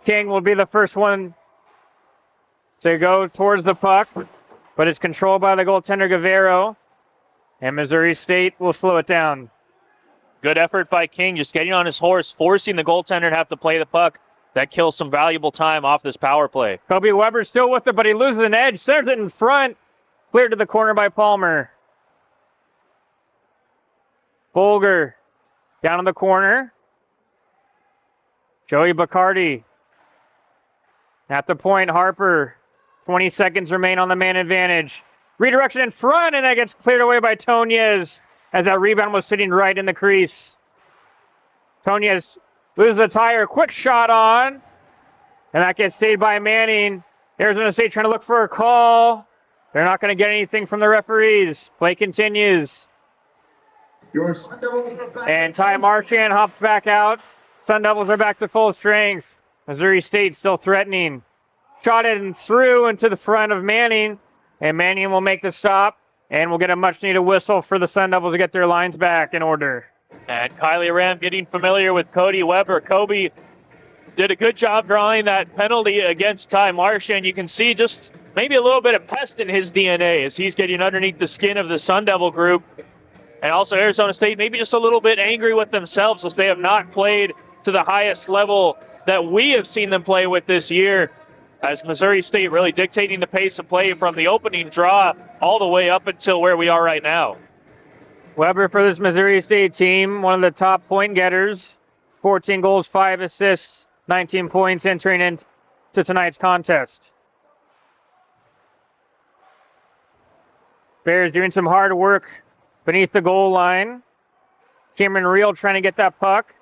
[SPEAKER 1] King will be the first one to go towards the puck, but it's controlled by the goaltender Guerrero, and Missouri State will slow it down.
[SPEAKER 2] Good effort by King, just getting on his horse, forcing the goaltender to have to play the puck. That kills some valuable time off this power play.
[SPEAKER 1] Kobe Weber still with it, but he loses an edge, centers it in front. Cleared to the corner by Palmer. Bolger down in the corner. Joey Bacardi at the point. Harper, 20 seconds remain on the man advantage. Redirection in front, and that gets cleared away by Tonez as that rebound was sitting right in the crease. Tonez loses the tire, quick shot on, and that gets saved by Manning. Arizona State trying to look for a call. They're not going to get anything from the referees. Play continues. And Ty Marchand hops back out. Sun Devils are back to full strength. Missouri State still threatening. Shot it and through into the front of Manning. And Manning will make the stop. And we'll get a much-needed whistle for the Sun Devils to get their lines back in order.
[SPEAKER 2] And Kylie Ram getting familiar with Cody Weber. Kobe did a good job drawing that penalty against Ty Marchand. You can see just maybe a little bit of pest in his DNA as he's getting underneath the skin of the Sun Devil group. And also Arizona State maybe just a little bit angry with themselves as they have not played to the highest level that we have seen them play with this year. As Missouri State really dictating the pace of play from the opening draw all the way up until where we are right now.
[SPEAKER 1] Weber for this Missouri State team, one of the top point getters. 14 goals, 5 assists, 19 points entering into tonight's contest. Bears doing some hard work beneath the goal line. Cameron Reel trying to get that puck.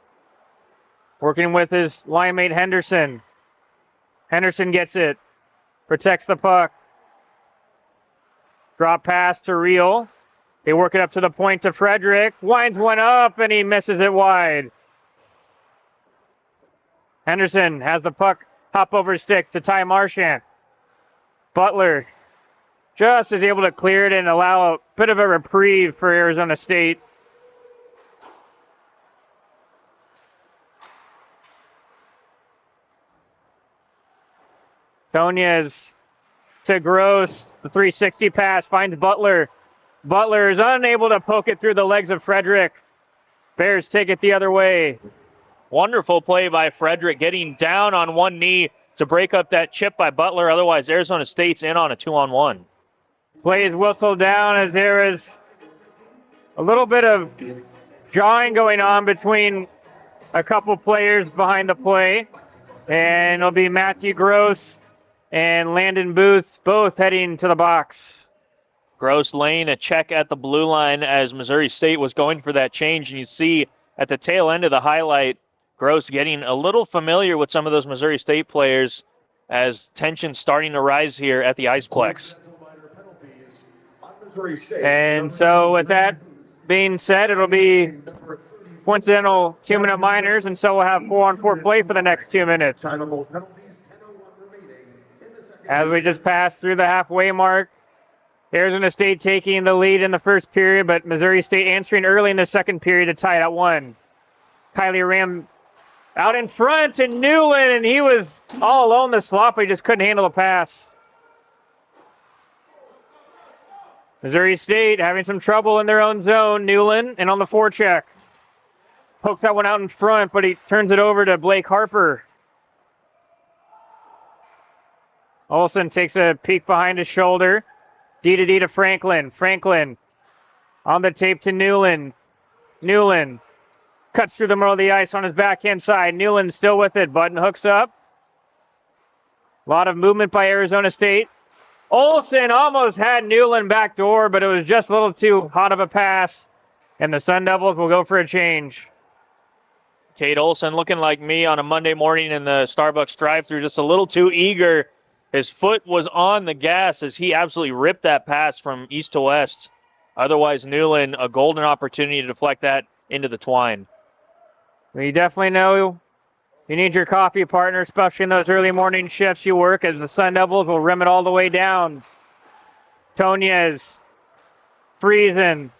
[SPEAKER 1] Working with his line mate Henderson. Henderson gets it. Protects the puck. Drop pass to Reel. They work it up to the point to Frederick. Winds one up and he misses it wide. Henderson has the puck. Hop over stick to Ty Marchand. Butler just is able to clear it and allow a bit of a reprieve for Arizona State. Tonez to Gross. The 360 pass finds Butler. Butler is unable to poke it through the legs of Frederick. Bears take it the other way.
[SPEAKER 2] Wonderful play by Frederick, getting down on one knee to break up that chip by Butler. Otherwise, Arizona State's in on a 2-on-1.
[SPEAKER 1] Play is whistled down as there is a little bit of jawing going on between a couple players behind the play. And it'll be Matthew Gross and Landon Booth both heading to the box.
[SPEAKER 2] Gross laying a check at the blue line as Missouri State was going for that change. And you see at the tail end of the highlight, Gross getting a little familiar with some of those Missouri State players as tension starting to rise here at the Iceplex.
[SPEAKER 1] And so with that being said, it'll be coincidental 2-minute minors, and so we'll have 4-on-4 play for the next 2 minutes. As we just passed through the halfway mark, Arizona State taking the lead in the first period, but Missouri State answering early in the second period to tie it at 1. Kylie Ram out in front, and Newland, and he was all alone the slot, but he just couldn't handle the pass. Missouri State having some trouble in their own zone. Newland, and on the forecheck. Pokes that one out in front, but he turns it over to Blake Harper. Olsen takes a peek behind his shoulder. D to Franklin. Franklin on the tape to Newland. Newland cuts through the middle of the ice on his backhand side. Newland still with it. Button hooks up. A lot of movement by Arizona State. Olsen almost had Newland backdoor, but it was just a little too hot of a pass. And the Sun Devils will go for a change.
[SPEAKER 2] Cade Olsen looking like me on a Monday morning in the Starbucks drive-thru, just a little too eager. His foot was on the gas as he absolutely ripped that pass from east to west. Otherwise, Newland, a golden opportunity to deflect that into the twine.
[SPEAKER 1] We definitely know You need your coffee partner, especially in those early morning shifts you work, as the Sun Devils will rim it all the way down. Tonez, Friesen,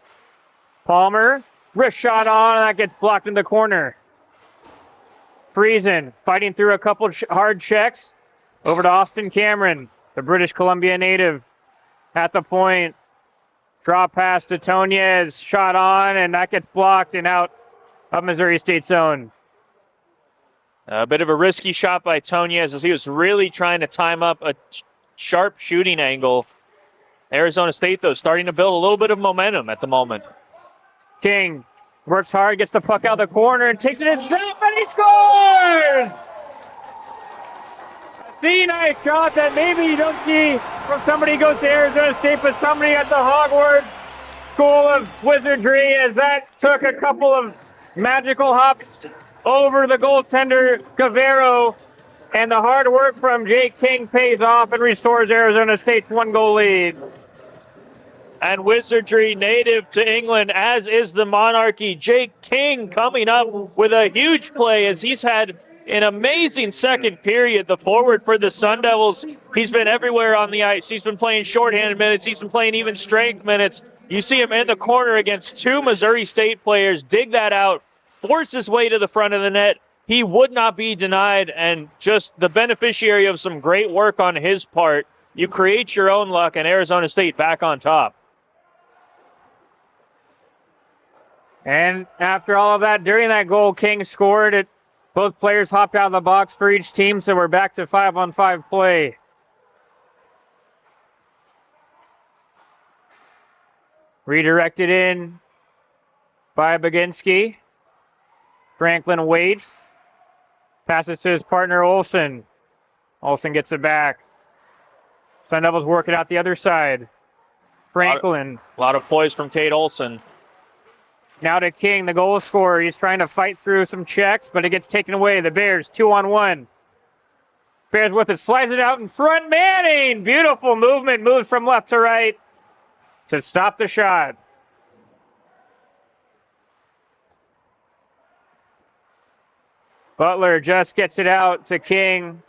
[SPEAKER 1] Palmer, wrist shot on, and that gets blocked in the corner. Friesen fighting through a couple hard checks. Over to Austin Cameron, the British Columbia native. At the point, draw pass to Tonez, shot on, and that gets blocked and out of Missouri State zone.
[SPEAKER 2] A bit of a risky shot by Tonez as he was really trying to time up a sharp shooting angle. Arizona State, though, starting to build a little bit of momentum at the moment.
[SPEAKER 1] King works hard, gets the puck out of the corner, and takes it himself, and he scores! A nice shot that maybe you don't see from somebody who goes to Arizona State, but somebody at the Hogwarts School of Wizardry, as that took a couple of magical hops over the goaltender Guerrero, and the hard work from Jake King pays off and restores Arizona State's 1-goal lead.
[SPEAKER 2] And Wizardry native to England, as is the Monarchy, Jake King coming up with a huge play as he's had an amazing second period. The forward for the Sun Devils, he's been everywhere on the ice. He's been playing shorthanded minutes. He's been playing even strength minutes. You see him in the corner against two Missouri State players, dig that out, force his way to the front of the net. He would not be denied, and just the beneficiary of some great work on his part. You create your own luck, and Arizona State back on top.
[SPEAKER 1] And after all of that, during that goal, King scored it. Both players hopped out of the box for each team, so we're back to 5-on-5 play. Redirected in by Baginski. Franklin waits. Passes to his partner, Olsen. Olsen gets it back. Sun Devils work it out the other side. Franklin.
[SPEAKER 2] A lot of poise from Tate Olsen.
[SPEAKER 1] Now to King, the goal scorer. He's trying to fight through some checks, but it gets taken away. The Bears, 2-on-1. Bears with it, slides it out in front. Manning! Beautiful movement, moves from left to right to stop the shot. Butler just gets it out to King.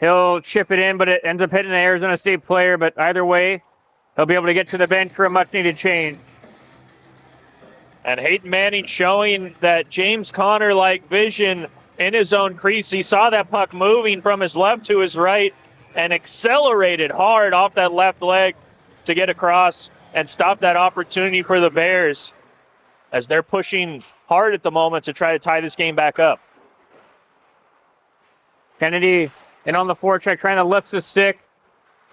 [SPEAKER 1] He'll chip it in, but it ends up hitting the Arizona State player. But either way, he'll be able to get to the bench for a much-needed change.
[SPEAKER 2] And Hayden Manning showing that James Conner-like vision in his own crease. He saw that puck moving from his left to his right and accelerated hard off that left leg to get across and stop that opportunity for the Bears as they're pushing hard at the moment to try to tie this game back up.
[SPEAKER 1] Kennedy in on the forecheck, trying to lift the stick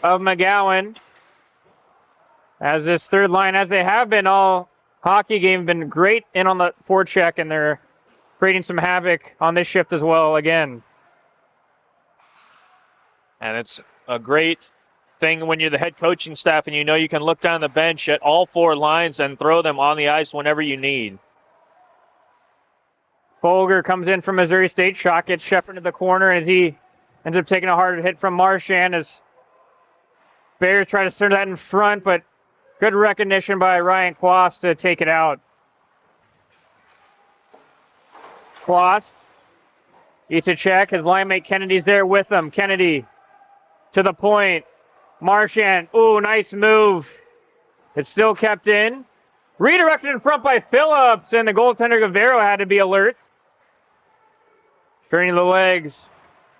[SPEAKER 1] of McGowan. As this third line, as they have been all hockey game, been great in on the forecheck, and they're creating some havoc on this shift as well again.
[SPEAKER 2] And it's a great thing when you're the head coaching staff and you know you can look down the bench at all four lines and throw them on the ice whenever you need.
[SPEAKER 1] Folger comes in from Missouri State. Shot gets shepherded to the corner as he ends up taking a hard hit from Marchand as Bears try to stir that in front, but good recognition by Ryan Quast to take it out. Quast eats a check. His line mate Kennedy's there with him. Kennedy to the point. Marchand, ooh, nice move. It's still kept in. Redirected in front by Phillips, and the goaltender Guerrero had to be alert. Turning the legs,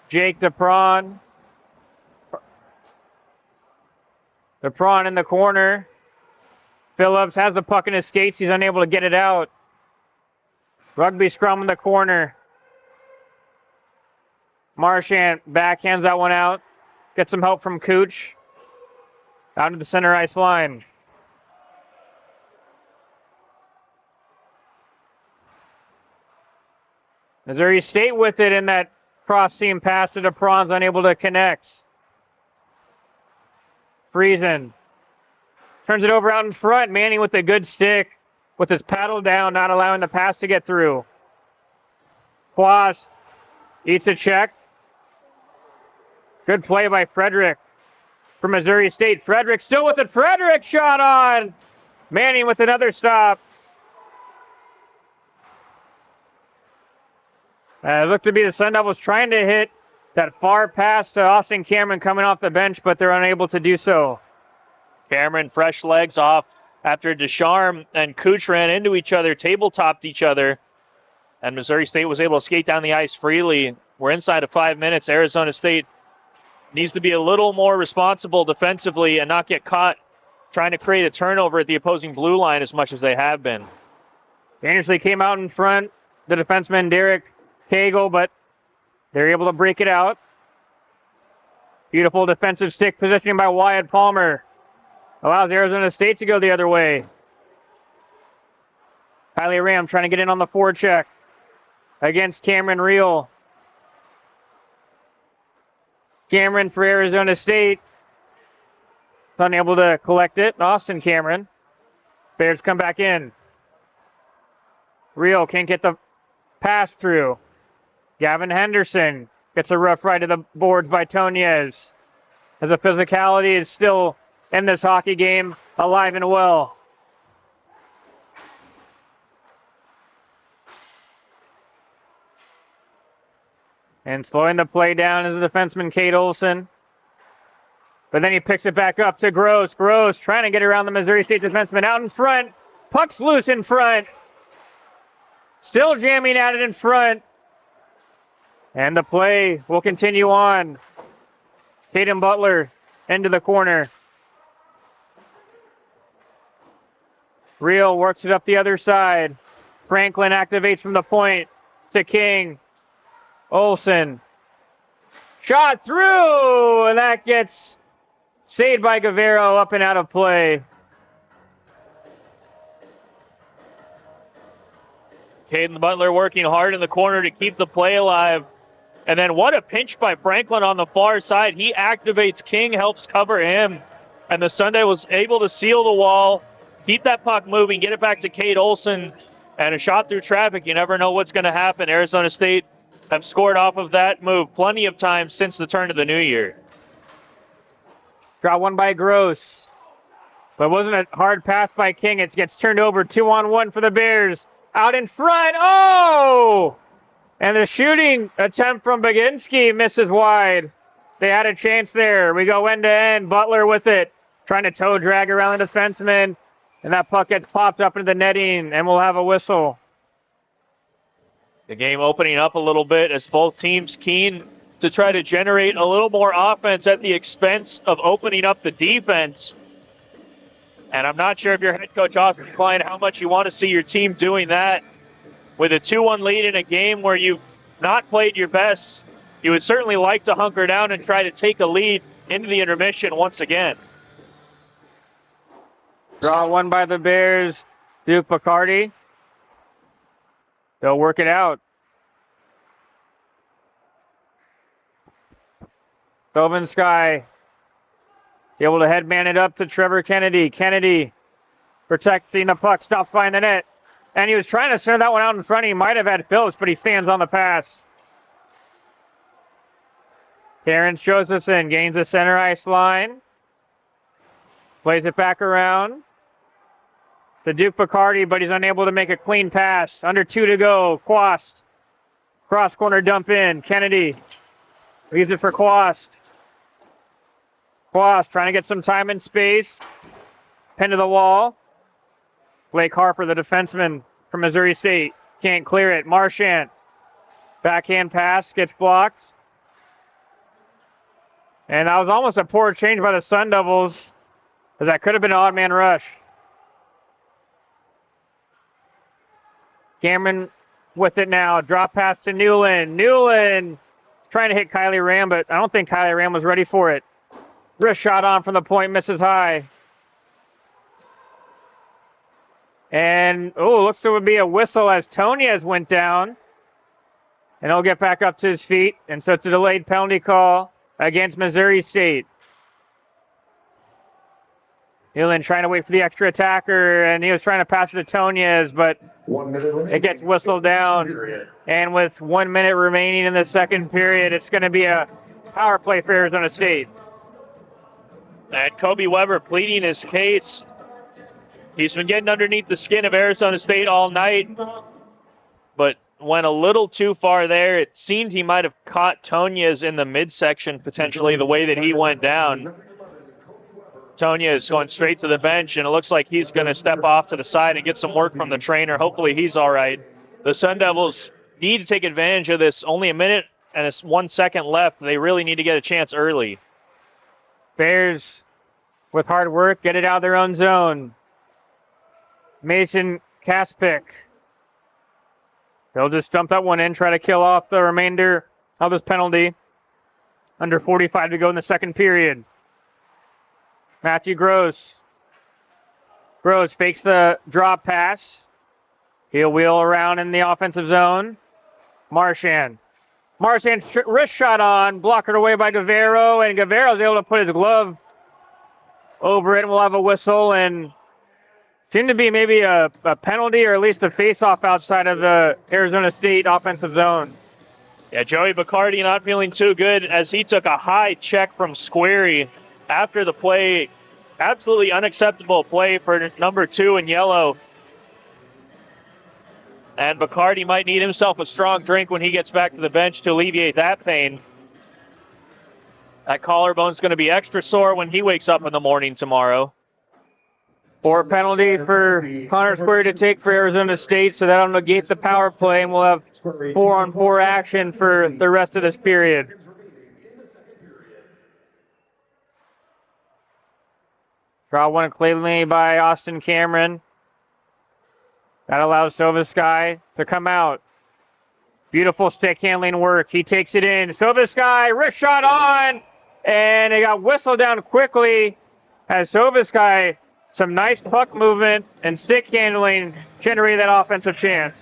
[SPEAKER 1] Jake DePron. DePron in the corner. Phillips has the puck in his skates. He's unable to get it out. Rugby scrum in the corner. Marchand backhands that one out. Gets some help from Cooch. Out to the center ice line. Missouri State with it in that cross-seam pass to DePron's, unable to connect. Friesen turns it over out in front. Manning with a good stick, with his paddle down, not allowing the pass to get through. Quas eats a check. Good play by Frederick from Missouri State. Frederick still with it. Frederick shot on. Manning with another stop. Looked to be the Sun Devils trying to hit that far pass to Austin Cameron coming off the bench, but they're unable to do so.
[SPEAKER 2] Cameron, fresh legs off after Descharmes and Cooch ran into each other, tabletopped each other, and Missouri State was able to skate down the ice freely. We're inside of 5 minutes. Arizona State needs to be a little more responsible defensively and not get caught trying to create a turnover at the opposing blue line as much as they have been.
[SPEAKER 1] Dangerously came out in front, the defenseman Derek Cagle, but they're able to break it out. Beautiful defensive stick positioning by Wyatt Palmer. Allows Arizona State to go the other way. Kylie Ram trying to get in on the forecheck against Cameron Reel. Cameron for Arizona State. Is unable to collect it. Austin Cameron. Bears come back in. Reel can't get the pass through. Gavin Henderson gets a rough ride to the boards by Tonez. As the physicality is still in this hockey game, alive and well. And slowing the play down is the defenseman Kate Olson. But then he picks it back up to Gross. Gross trying to get around the Missouri State defenseman out in front. Puck's loose in front. Still jamming at it in front. And the play will continue on. Caden Butler into the corner. Reel works it up the other side. Franklin activates from the point to King. Olsen. Shot through! And that gets saved by Guevara, up and out of play.
[SPEAKER 2] Caden Butler working hard in the corner to keep the play alive. And then what a pinch by Franklin on the far side. He activates King, helps cover him. And the Sunday was able to seal the wall, keep that puck moving, get it back to Kate Olson. And a shot through traffic. You never know what's going to happen. Arizona State have scored off of that move plenty of times since the turn of the new year.
[SPEAKER 1] Got one by Gross. But it wasn't a hard pass by King. It gets turned over 2-on-1 for the Bears. Out in front. Oh! And the shooting attempt from Baginski misses wide. They had a chance there. We go end to end. Butler with it. Trying to toe drag around the defenseman. And that puck gets popped up into the netting. And we'll have a whistle.
[SPEAKER 2] The game opening up a little bit as both teams keen to try to generate a little more offense at the expense of opening up the defense. And I'm not sure if your head coach, Austin Klein, how much you want to see your team doing that. With a 2-1 lead in a game where you've not played your best, you would certainly like to hunker down and try to take a lead into the intermission once again.
[SPEAKER 1] Draw one by the Bears. Duke Bacardi. They'll work it out. Sylvan Sky is able to headman it up to Trevor Kennedy. Kennedy protecting the puck, stops behind the net. And he was trying to send that one out in front. He might have had Phillips, but he stands on the pass. Terrence Josephson gains the center ice line. Plays it back around to Duke Bacardi, but he's unable to make a clean pass. Under 2 to go. Quast. Cross corner dump in. Kennedy leaves it for Quast. Quast trying to get some time and space. Pinned to the wall. Blake Harper, the defenseman from Missouri State, can't clear it. Marchant. Backhand pass gets blocked. And that was almost a poor change by the Sun Devils, as that could have been an odd man rush. Cameron with it now. Drop pass to Newland. Newland trying to hit Kylie Ram, but I don't think Kylie Ram was ready for it. Wrist shot on from the point, misses high. And, looks like it would be a whistle as Tonez went down. And he'll get back up to his feet. And so it's a delayed penalty call against Missouri State. Newland trying to wait for the extra attacker, and he was trying to pass it to Tonez, but
[SPEAKER 3] 1 minute remaining.
[SPEAKER 1] it gets whistled down. And with 1 minute remaining in the second period, it's going to be a power play for Arizona State.
[SPEAKER 2] And Kobe Weber pleading his case. He's been getting underneath the skin of Arizona State all night, but went a little too far there. It seemed he might have caught Tonya's in the midsection, potentially, the way that he went down. Tonya is going straight to the bench, and it looks like he's going to step off to the side and get some work from the trainer. Hopefully he's all right. The Sun Devils need to take advantage of this. Only a minute and it's 1 second left. They really need to get a chance early.
[SPEAKER 1] Bears, with hard work, get it out of their own zone. Mason Kaspick. He'll just dump that one in, try to kill off the remainder of this penalty. Under 45 to go in the second period. Matthew Gross. Gross fakes the drop pass. He'll wheel around in the offensive zone. Marchand. Marchand wrist shot on, blocked away by Guevara, and Guevara's able to put his glove over it, and we'll have a whistle, and seemed to be maybe a penalty or at least a face-off outside of the Arizona State offensive zone.
[SPEAKER 2] Yeah, Joey Bacardi not feeling too good as he took a high check from Squarey after the play. Absolutely unacceptable play for number 2 in yellow. And Bacardi might need himself a strong drink when he gets back to the bench to alleviate that pain. That collarbone's going to be extra sore when he wakes up in the morning tomorrow.
[SPEAKER 1] Or penalty for Connor Squarey to take for Arizona State, so that'll negate the power play, and we'll have 4-on-4 action for the rest of this period. Draw one cleanly by Austin Cameron. That allows Sovasky to come out. Beautiful stick handling work. He takes it in. Sovasky, wrist shot on, and it got whistled down quickly as Sovasky, some nice puck movement and stick handling, generated that offensive chance.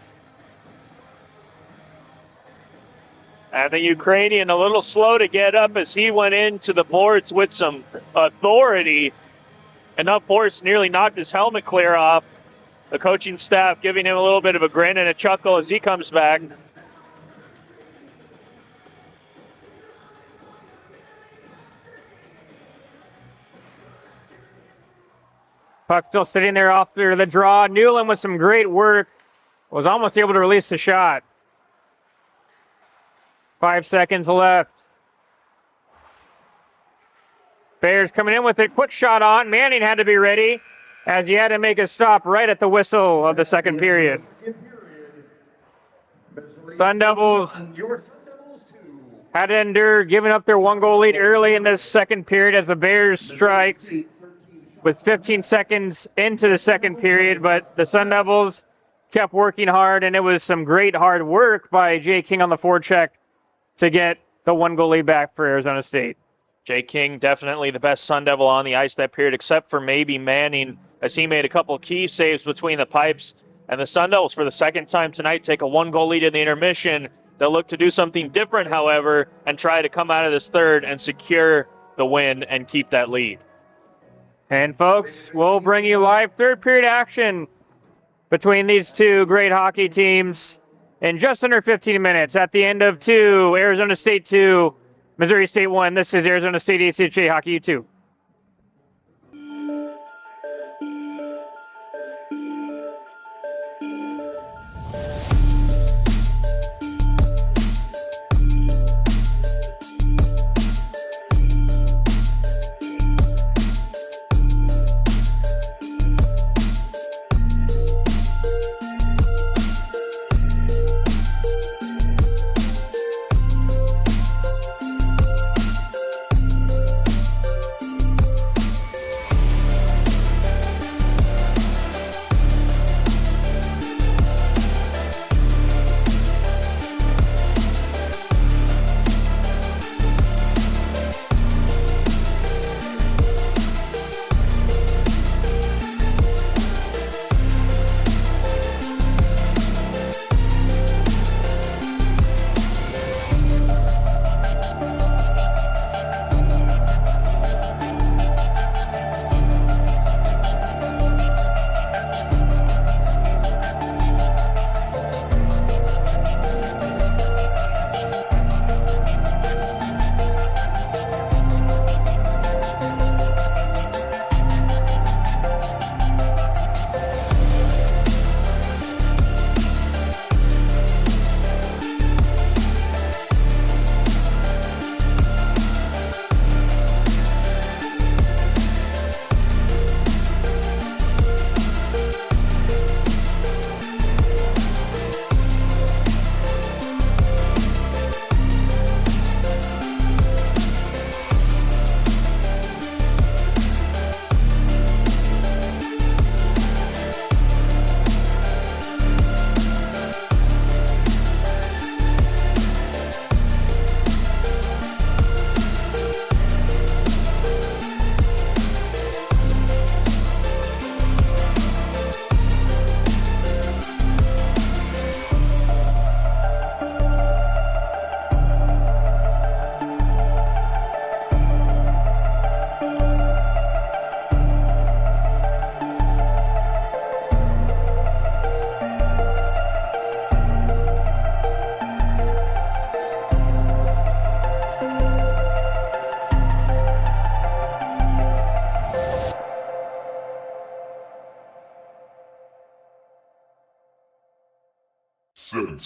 [SPEAKER 2] And the Ukrainian a little slow to get up as he went into the boards with some authority. Enough force nearly knocked his helmet clear off. The coaching staff giving him a little bit of a grin and a chuckle as he comes back.
[SPEAKER 1] Puck still sitting there after the draw. Newland with some great work. Was almost able to release the shot. 5 seconds left. Bears coming in with it. Quick shot on. Manning had to be ready as he had to make a stop right at the whistle of the second period. Sun Devils had to endure giving up their 1-goal lead early in this second period as the Bears striked with 15 seconds into the second period, but the Sun Devils kept working hard, and it was some great hard work by Jay King on the forecheck to get the 1-goal lead back for Arizona State.
[SPEAKER 2] Jay King, definitely the best Sun Devil on the ice that period, except for maybe Manning, as he made a couple key saves between the pipes. And the Sun Devils, for the second time tonight, take a 1-goal lead in the intermission. They'll look to do something different, however, and try to come out of this third and secure the win and keep that lead.
[SPEAKER 1] And folks, we'll bring you live third period action between these two great hockey teams in just under 15 minutes. At the end of 2, Arizona State 2, Missouri State 1. This is Arizona State ACHA Hockey U2.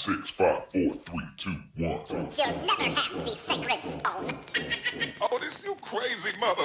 [SPEAKER 4] 6, 5, 4, 3, 2, 1.
[SPEAKER 5] You'll never have the sacred stone.
[SPEAKER 4] Oh, this you crazy mother.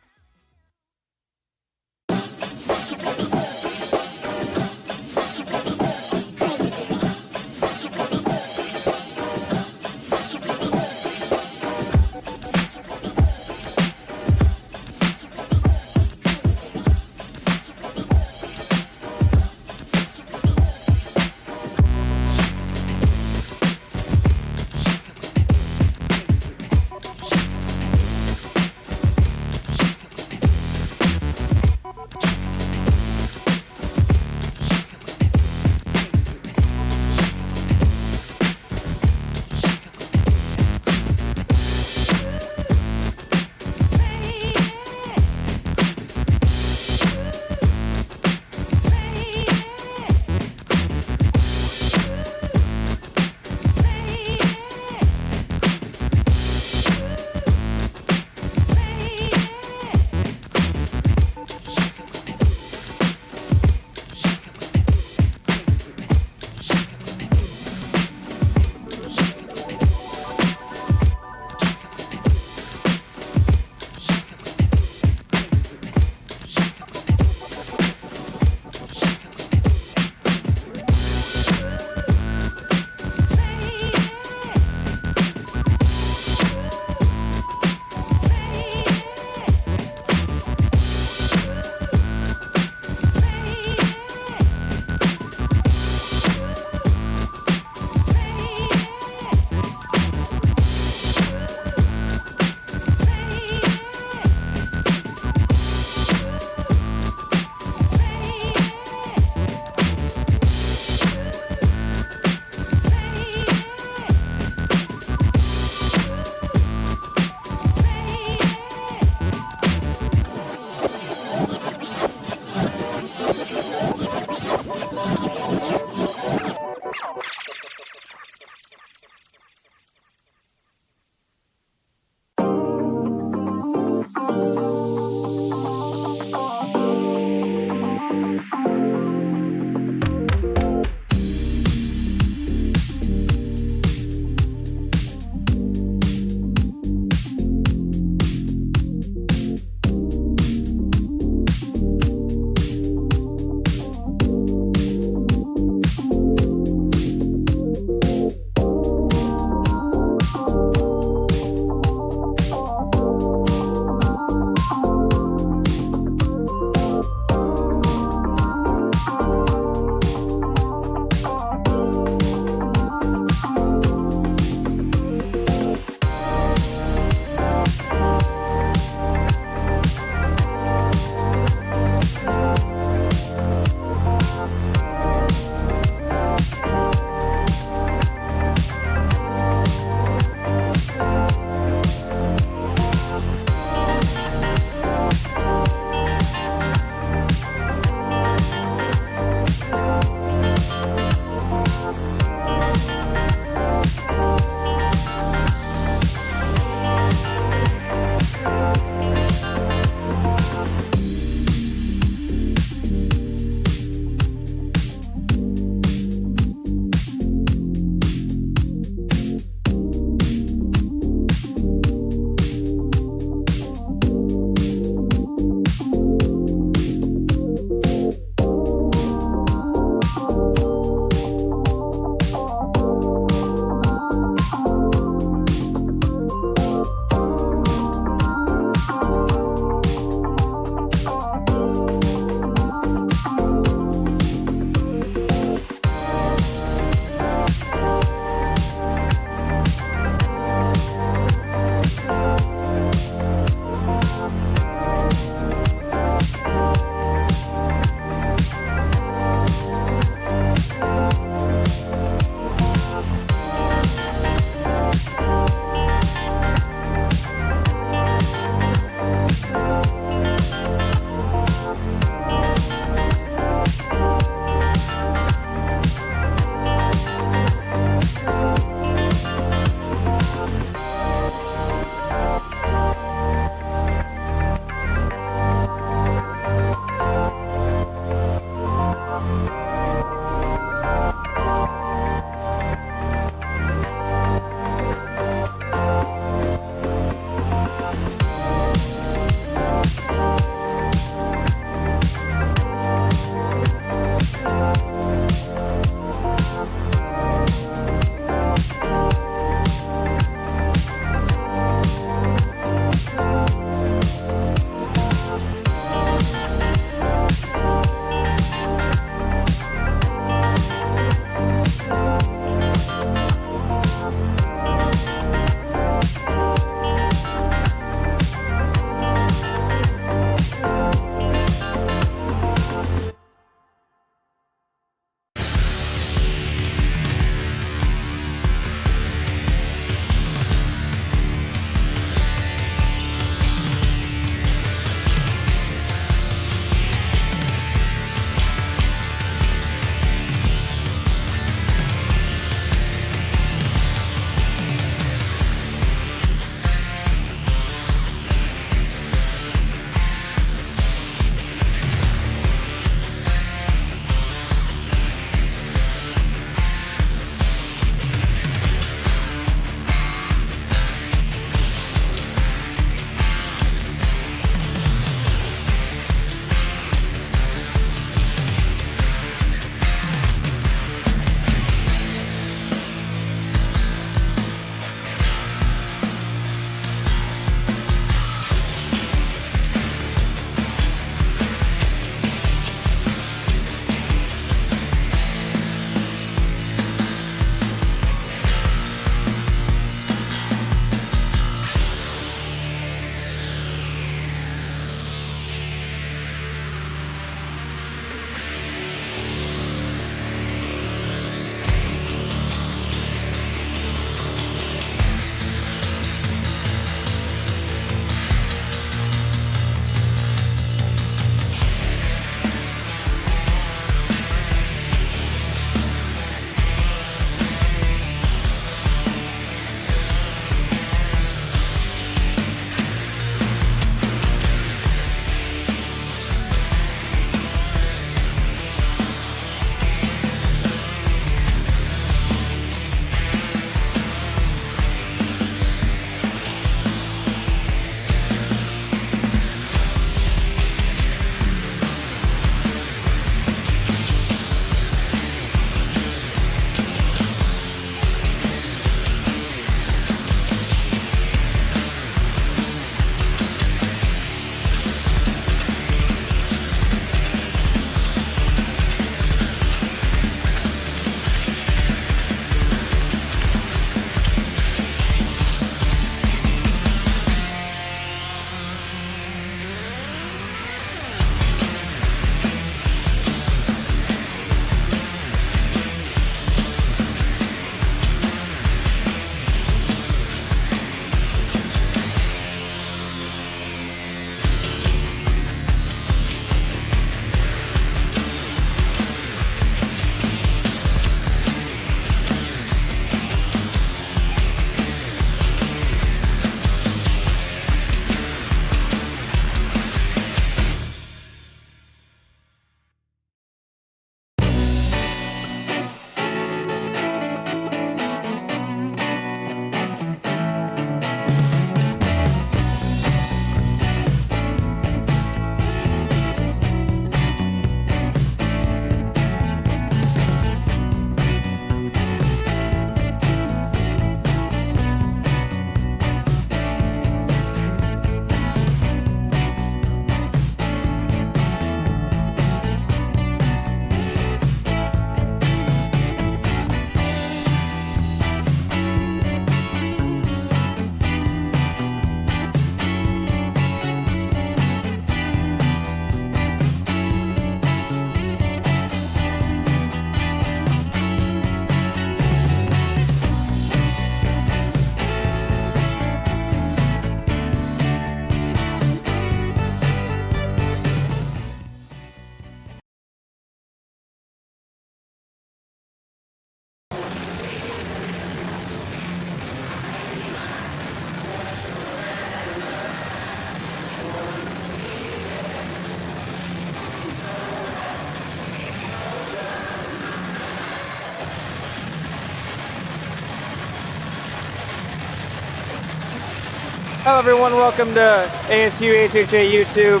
[SPEAKER 1] Hello everyone, welcome to ASU HHA YouTube.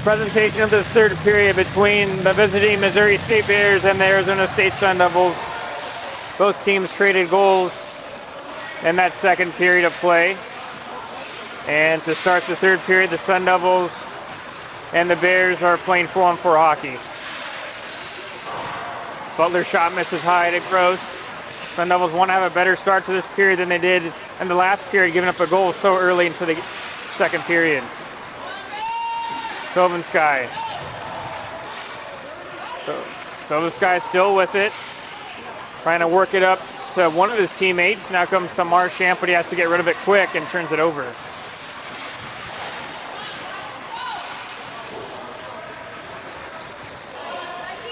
[SPEAKER 1] Presentation of this third period between the visiting Missouri State Bears and the Arizona State Sun Devils. Both teams traded goals in that second period of play. And to start the third period, the Sun Devils and the Bears are playing 4-on-4 hockey. Butler's shot misses high to Gross. Sun Devils want to have a better start to this period than they did in the last period, giving up a goal so early into the second period. Sylvansky. Sylvansky still with it, trying to work it up to one of his teammates. Now comes to Marchand, but he has to get rid of it quick and turns it over.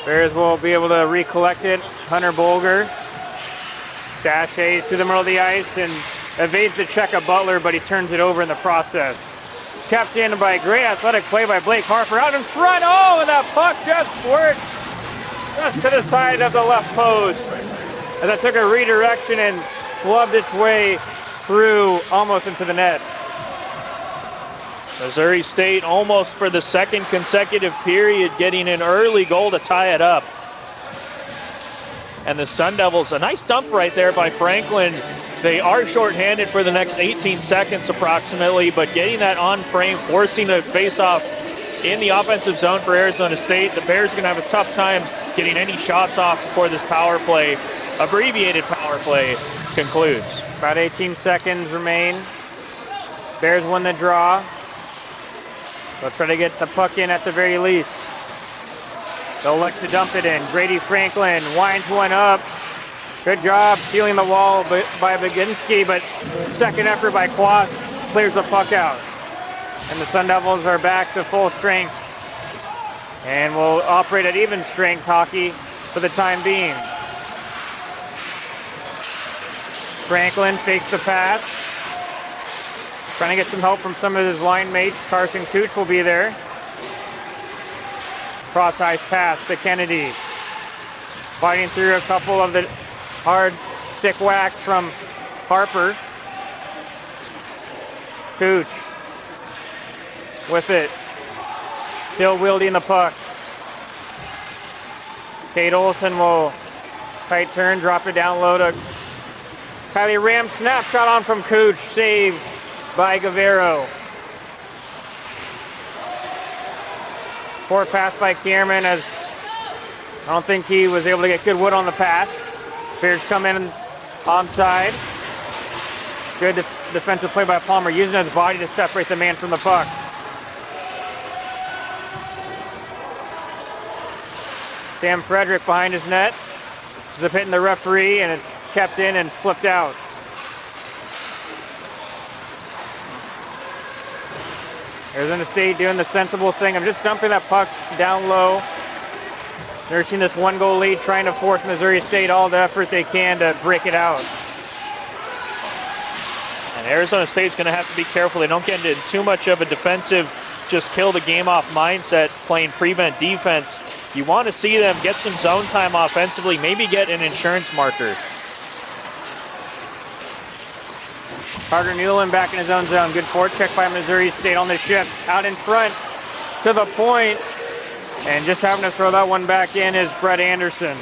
[SPEAKER 1] Bears will be able to recollect it. Hunter Bolger dashes to the middle of the ice and evades the check of Butler, but he turns it over in the process. Kept in by a great athletic play by Blake Harper. Out in front, oh, and that puck just worked just to the side of the left post as it took a redirection and flubbed its way through almost into the net.
[SPEAKER 2] Missouri State almost for the second consecutive period getting an early goal to tie it up. And the Sun Devils, a nice dump right there by Franklin. They are shorthanded for the next 18 seconds approximately, but getting that on frame, forcing a face-off in the offensive zone for Arizona State. The Bears are going to have a tough time getting any shots off before this power play, abbreviated power play, concludes.
[SPEAKER 1] About 18 seconds remain. Bears win the draw. They'll try to get the puck in at the very least. They'll look to dump it in. Grady Franklin winds one up. Good job sealing the wall by Baginski, but second effort by Quas clears the puck out. And the Sun Devils are back to full strength and will operate at even strength hockey for the time being. Franklin fakes the pass. Trying to get some help from some of his line mates. Carson Cooch will be there. Cross-ice pass to Kennedy. Fighting through a couple of the hard stick whacks from Harper. Cooch with it. Still wielding the puck. Kate Olsen will tight turn, drop it down low to Kylie Ram. Snapshot on from Cooch. Saved by Guevara. Poor pass by Kierman, as I don't think he was able to get good wood on the pass. Bears come in onside. Good defensive play by Palmer, using his body to separate the man from the puck. Sam Frederick behind his net. Zip hitting the referee, and it's kept in and flipped out. Arizona State doing the sensible thing. I'm just dumping that puck down low. Nursing this one-goal lead, trying to force Missouri State all the effort they can to break it out.
[SPEAKER 2] And Arizona State's going to have to be careful they don't get into too much of a defensive, just kill the game off mindset, playing prevent defense. You want to see them get some zone time offensively, maybe get an insurance marker. Carter Newland back in his own zone. Good forecheck by Missouri State on the shift. Out in front to the point. And just having to throw that one back in is Brett Anderson.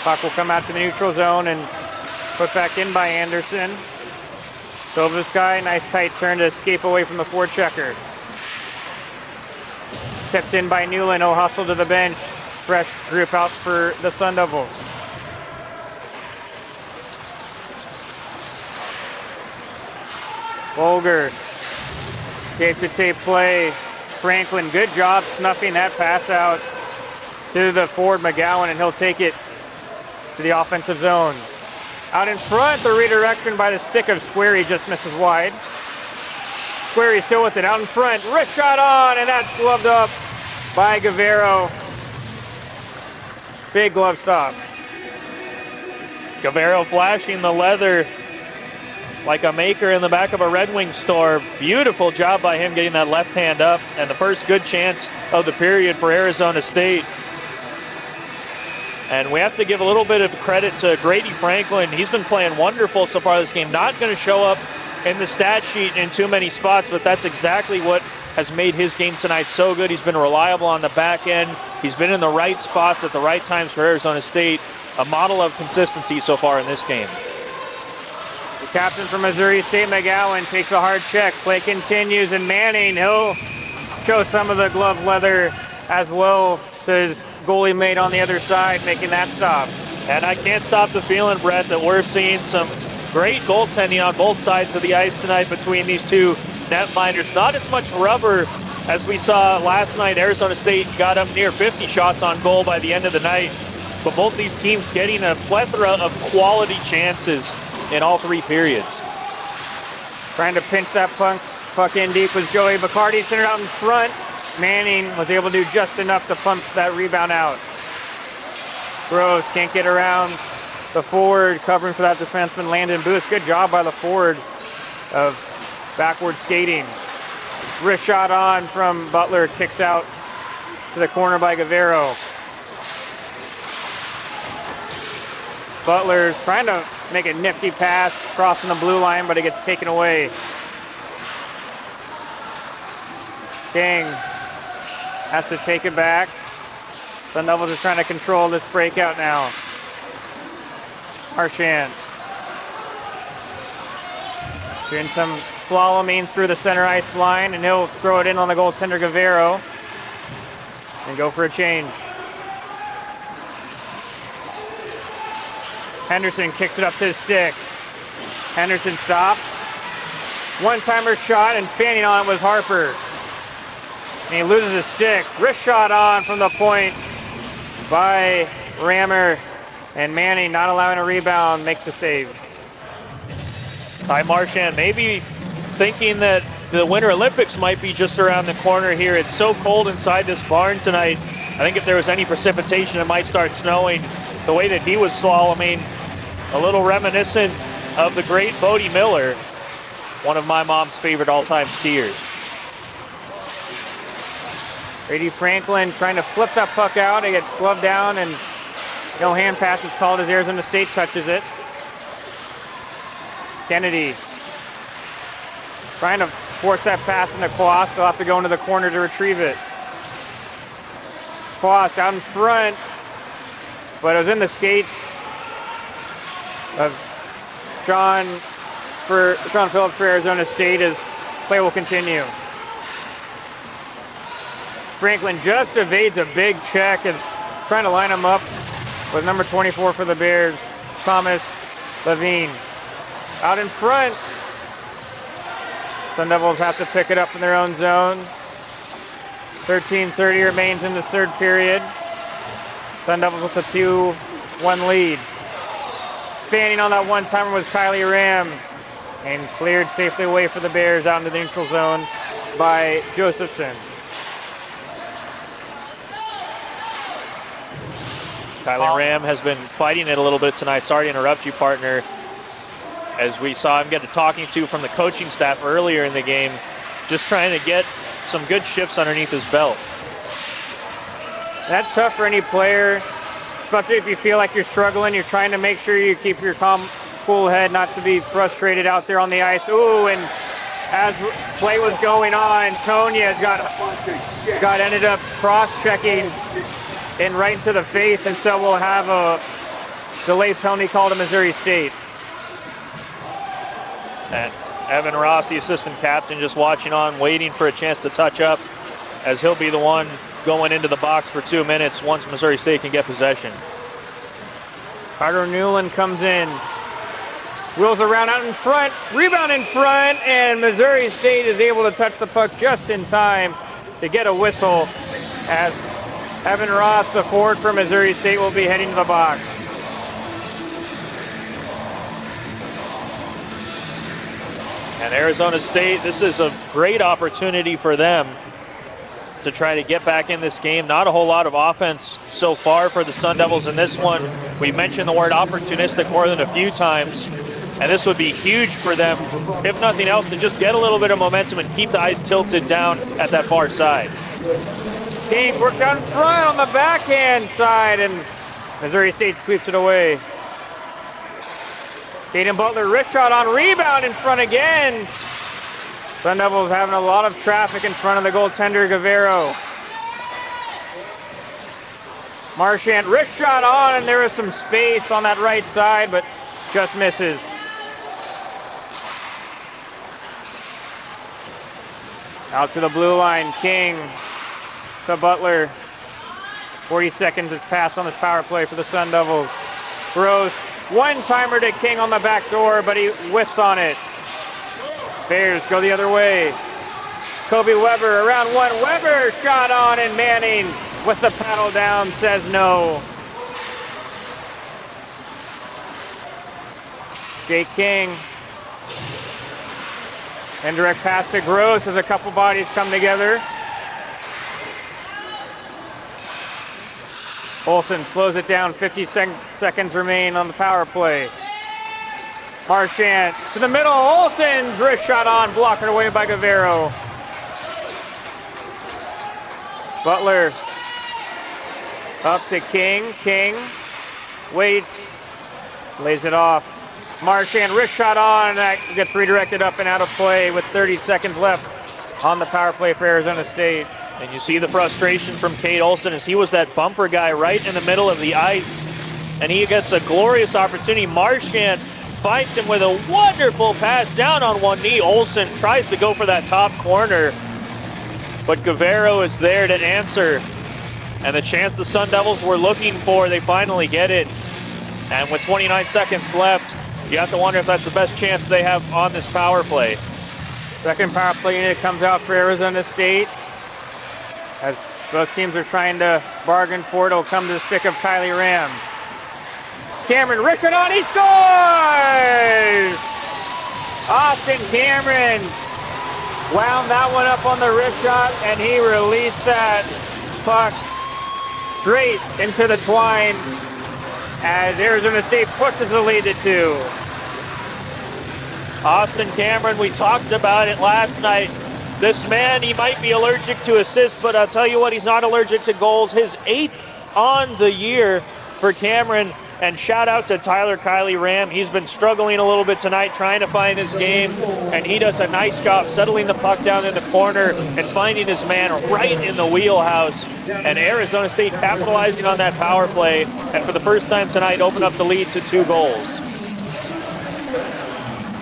[SPEAKER 2] Puck will come out to the neutral zone and put back in by Anderson. Sylvansky, nice tight turn to escape away from the forechecker. Tipped in by Newland. Oh, hustle to the bench. Fresh group out for the Sun Devils. Bolger. Tape-to-tape play. Franklin, good job snuffing that pass out to the forward McGowan, and he'll take it to the offensive zone. Out in front, the redirection by the stick of Squarey just misses wide. Squarey still with it, out in front. Wrist shot on, and that's gloved up by Guevara. Big glove stop. Guevara flashing the leather like a maker in the back of a Red Wing store. Beautiful job by him getting that left hand up, and the first good chance of the period for Arizona State. And we have to give a little bit of credit to Grady Franklin. He's been playing wonderful so far this game. Not going to show up in the stat sheet in too many spots, but that's exactly what has made his game tonight so good. He's been reliable on the back end. He's been in the right spots at the right times for Arizona State. A model of consistency so far in this game.
[SPEAKER 1] The captain from Missouri State, McGowan, takes a hard check. Play continues, and Manning, he'll show some of the glove leather as well to his goalie mate on the other side, making that stop.
[SPEAKER 2] And I can't stop the feeling, Brett, that we're seeing some great goaltending on both sides of the ice tonight between these two netminders. Not as much rubber as we saw last night. Arizona State got up near 50 shots on goal by the end of the night, but both these teams getting a plethora of quality chances in all three periods.
[SPEAKER 1] Trying to pinch that puck in deep was Joey Bacardi, centered out in front. Manning was able to do just enough to pump that rebound out. Gross can't get around the forward, covering for that defenseman Landon Booth. Good job by the forward of backward skating. Wrist shot on from Butler, kicks out to the corner by Guevara. Butler's trying to make a nifty pass crossing the blue line, but it gets taken away. King has to take it back. Sun Devils are trying to control this breakout now. Marchand doing some slaloming through the center ice line, and he'll throw it in on the goaltender Guevara and go for a change. Henderson kicks it up to his stick. Henderson stops. One-timer shot, and fanning on it was Harper. And he loses his stick. Wrist shot on from the point by Rammer. And Manning, not allowing a rebound, makes the save.
[SPEAKER 2] Ty Marchand maybe thinking that the Winter Olympics might be just around the corner here. It's so cold inside this barn tonight. I think if there was any precipitation, it might start snowing. The way that he was slaloming, a little reminiscent of the great Bodie Miller, one of my mom's favorite all-time skiers.
[SPEAKER 1] Grady Franklin trying to flip that puck out. It gets gloved down, and no hand pass is called as Arizona State touches it. Kennedy trying to force that pass into Quast. They'll have to go into the corner to retrieve it. Quast out in front, but it was in the skates of John Phillips for Arizona State as play will continue. Franklin just evades a big check and trying to line him up with number 24 for the Bears, Thomas Levine. Out in front, Sun Devils have to pick it up in their own zone. 13:30 remains in the third period. Sun Devils with a 2-1 lead. Fanning on that one-timer was Kylie Ram, and cleared safely away for the Bears out into the neutral zone by Josephson.
[SPEAKER 2] Kylie Ram has been fighting it a little bit tonight. Sorry to interrupt you, partner. As we saw him get a talking to from the coaching staff earlier in the game, just trying to get some good shifts underneath his belt.
[SPEAKER 1] That's tough for any player, especially if you feel like you're struggling. You're trying to make sure you keep your calm, cool head, not to be frustrated out there on the ice. Ooh, and as play was going on, Tonya got ended up cross-checking and right into the face, and so we'll have a delay penalty call to Missouri State.
[SPEAKER 2] And Evan Ross, the assistant captain, just watching on, waiting for a chance to touch up, as he'll be the one going into the box for 2 minutes once Missouri State can get possession.
[SPEAKER 1] Carter Newland comes in, wheels around out in front, rebound in front, and Missouri State is able to touch the puck just in time to get a whistle as Evan Ross, the forward for Missouri State, will be heading to the box.
[SPEAKER 2] And Arizona State, this is a great opportunity for them to try to get back in this game. Not a whole lot of offense so far for the Sun Devils in this one. We mentioned the word opportunistic more than a few times, and this would be huge for them, if nothing else, to just get a little bit of momentum and keep the ice tilted down at that far side.
[SPEAKER 1] King worked out in front on the backhand side, and Missouri State sweeps it away. Caden Butler, wrist shot on rebound in front again. Sun Devils having a lot of traffic in front of the goaltender, Guevara. Marchand, wrist shot on, and there was some space on that right side, but just misses. Out to the blue line, King to Butler. 40 seconds has passed on this power play for the Sun Devils. Gross, one-timer to King on the back door, but he whiffs on it. Bears go the other way. Kobe Weber around one. Weber shot on, and Manning with the paddle down says no. Jake King. Indirect pass to Gross as a couple bodies come together. Olsen slows it down. 50 seconds remain on the power play. Marchand to the middle. Olsen's wrist shot on, blocked away by Guevara. Butler up to King. King waits, lays it off. Marchand wrist shot on, that gets redirected up and out of play with 30 seconds left on the power play for Arizona State.
[SPEAKER 2] And you see the frustration from Cade Olsen as he was that bumper guy right in the middle of the ice. And he gets a glorious opportunity. Marchand finds him with a wonderful pass down on one knee. Olsen tries to go for that top corner, but Guevara is there to answer. And the chance the Sun Devils were looking for, they finally get it. And with 29 seconds left, you have to wonder if that's the best chance they have on this power play.
[SPEAKER 1] Second power play unit comes out for Arizona State. As both teams are trying to bargain for it, it'll come to the stick of Kylie Ram. Cameron, Richard on, he scores! Austin Cameron wound that one up on the wrist shot, and he released that puck straight into the twine as Arizona State pushes the lead to 2.
[SPEAKER 2] Austin Cameron, we talked about it last night. This man, he might be allergic to assists, but I'll tell you what, he's not allergic to goals. His 8th on the year for Cameron. And shout out to Tyler Kylie Ram. He's been struggling a little bit tonight trying to find his game, and he does a nice job settling the puck down in the corner and finding his man right in the wheelhouse. And Arizona State capitalizing on that power play, and for the first time tonight open up the lead to 2 goals.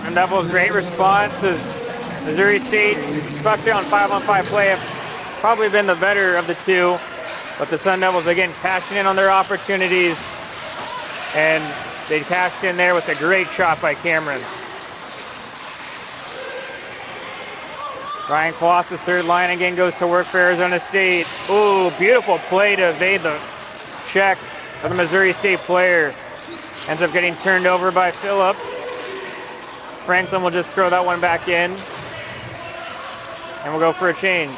[SPEAKER 1] And that was a great response as Missouri State struck down 5-on-5 play. Have probably been the better of the two, but the Sun Devils again cashing in on their opportunities. And they cashed in there with a great shot by Cameron. Ryan Colossus, third line again, goes to work for Arizona State. Ooh, beautiful play to evade the check of the Missouri State player. Ends up getting turned over by Phillip. Franklin will just throw that one back in. And we'll go for a change.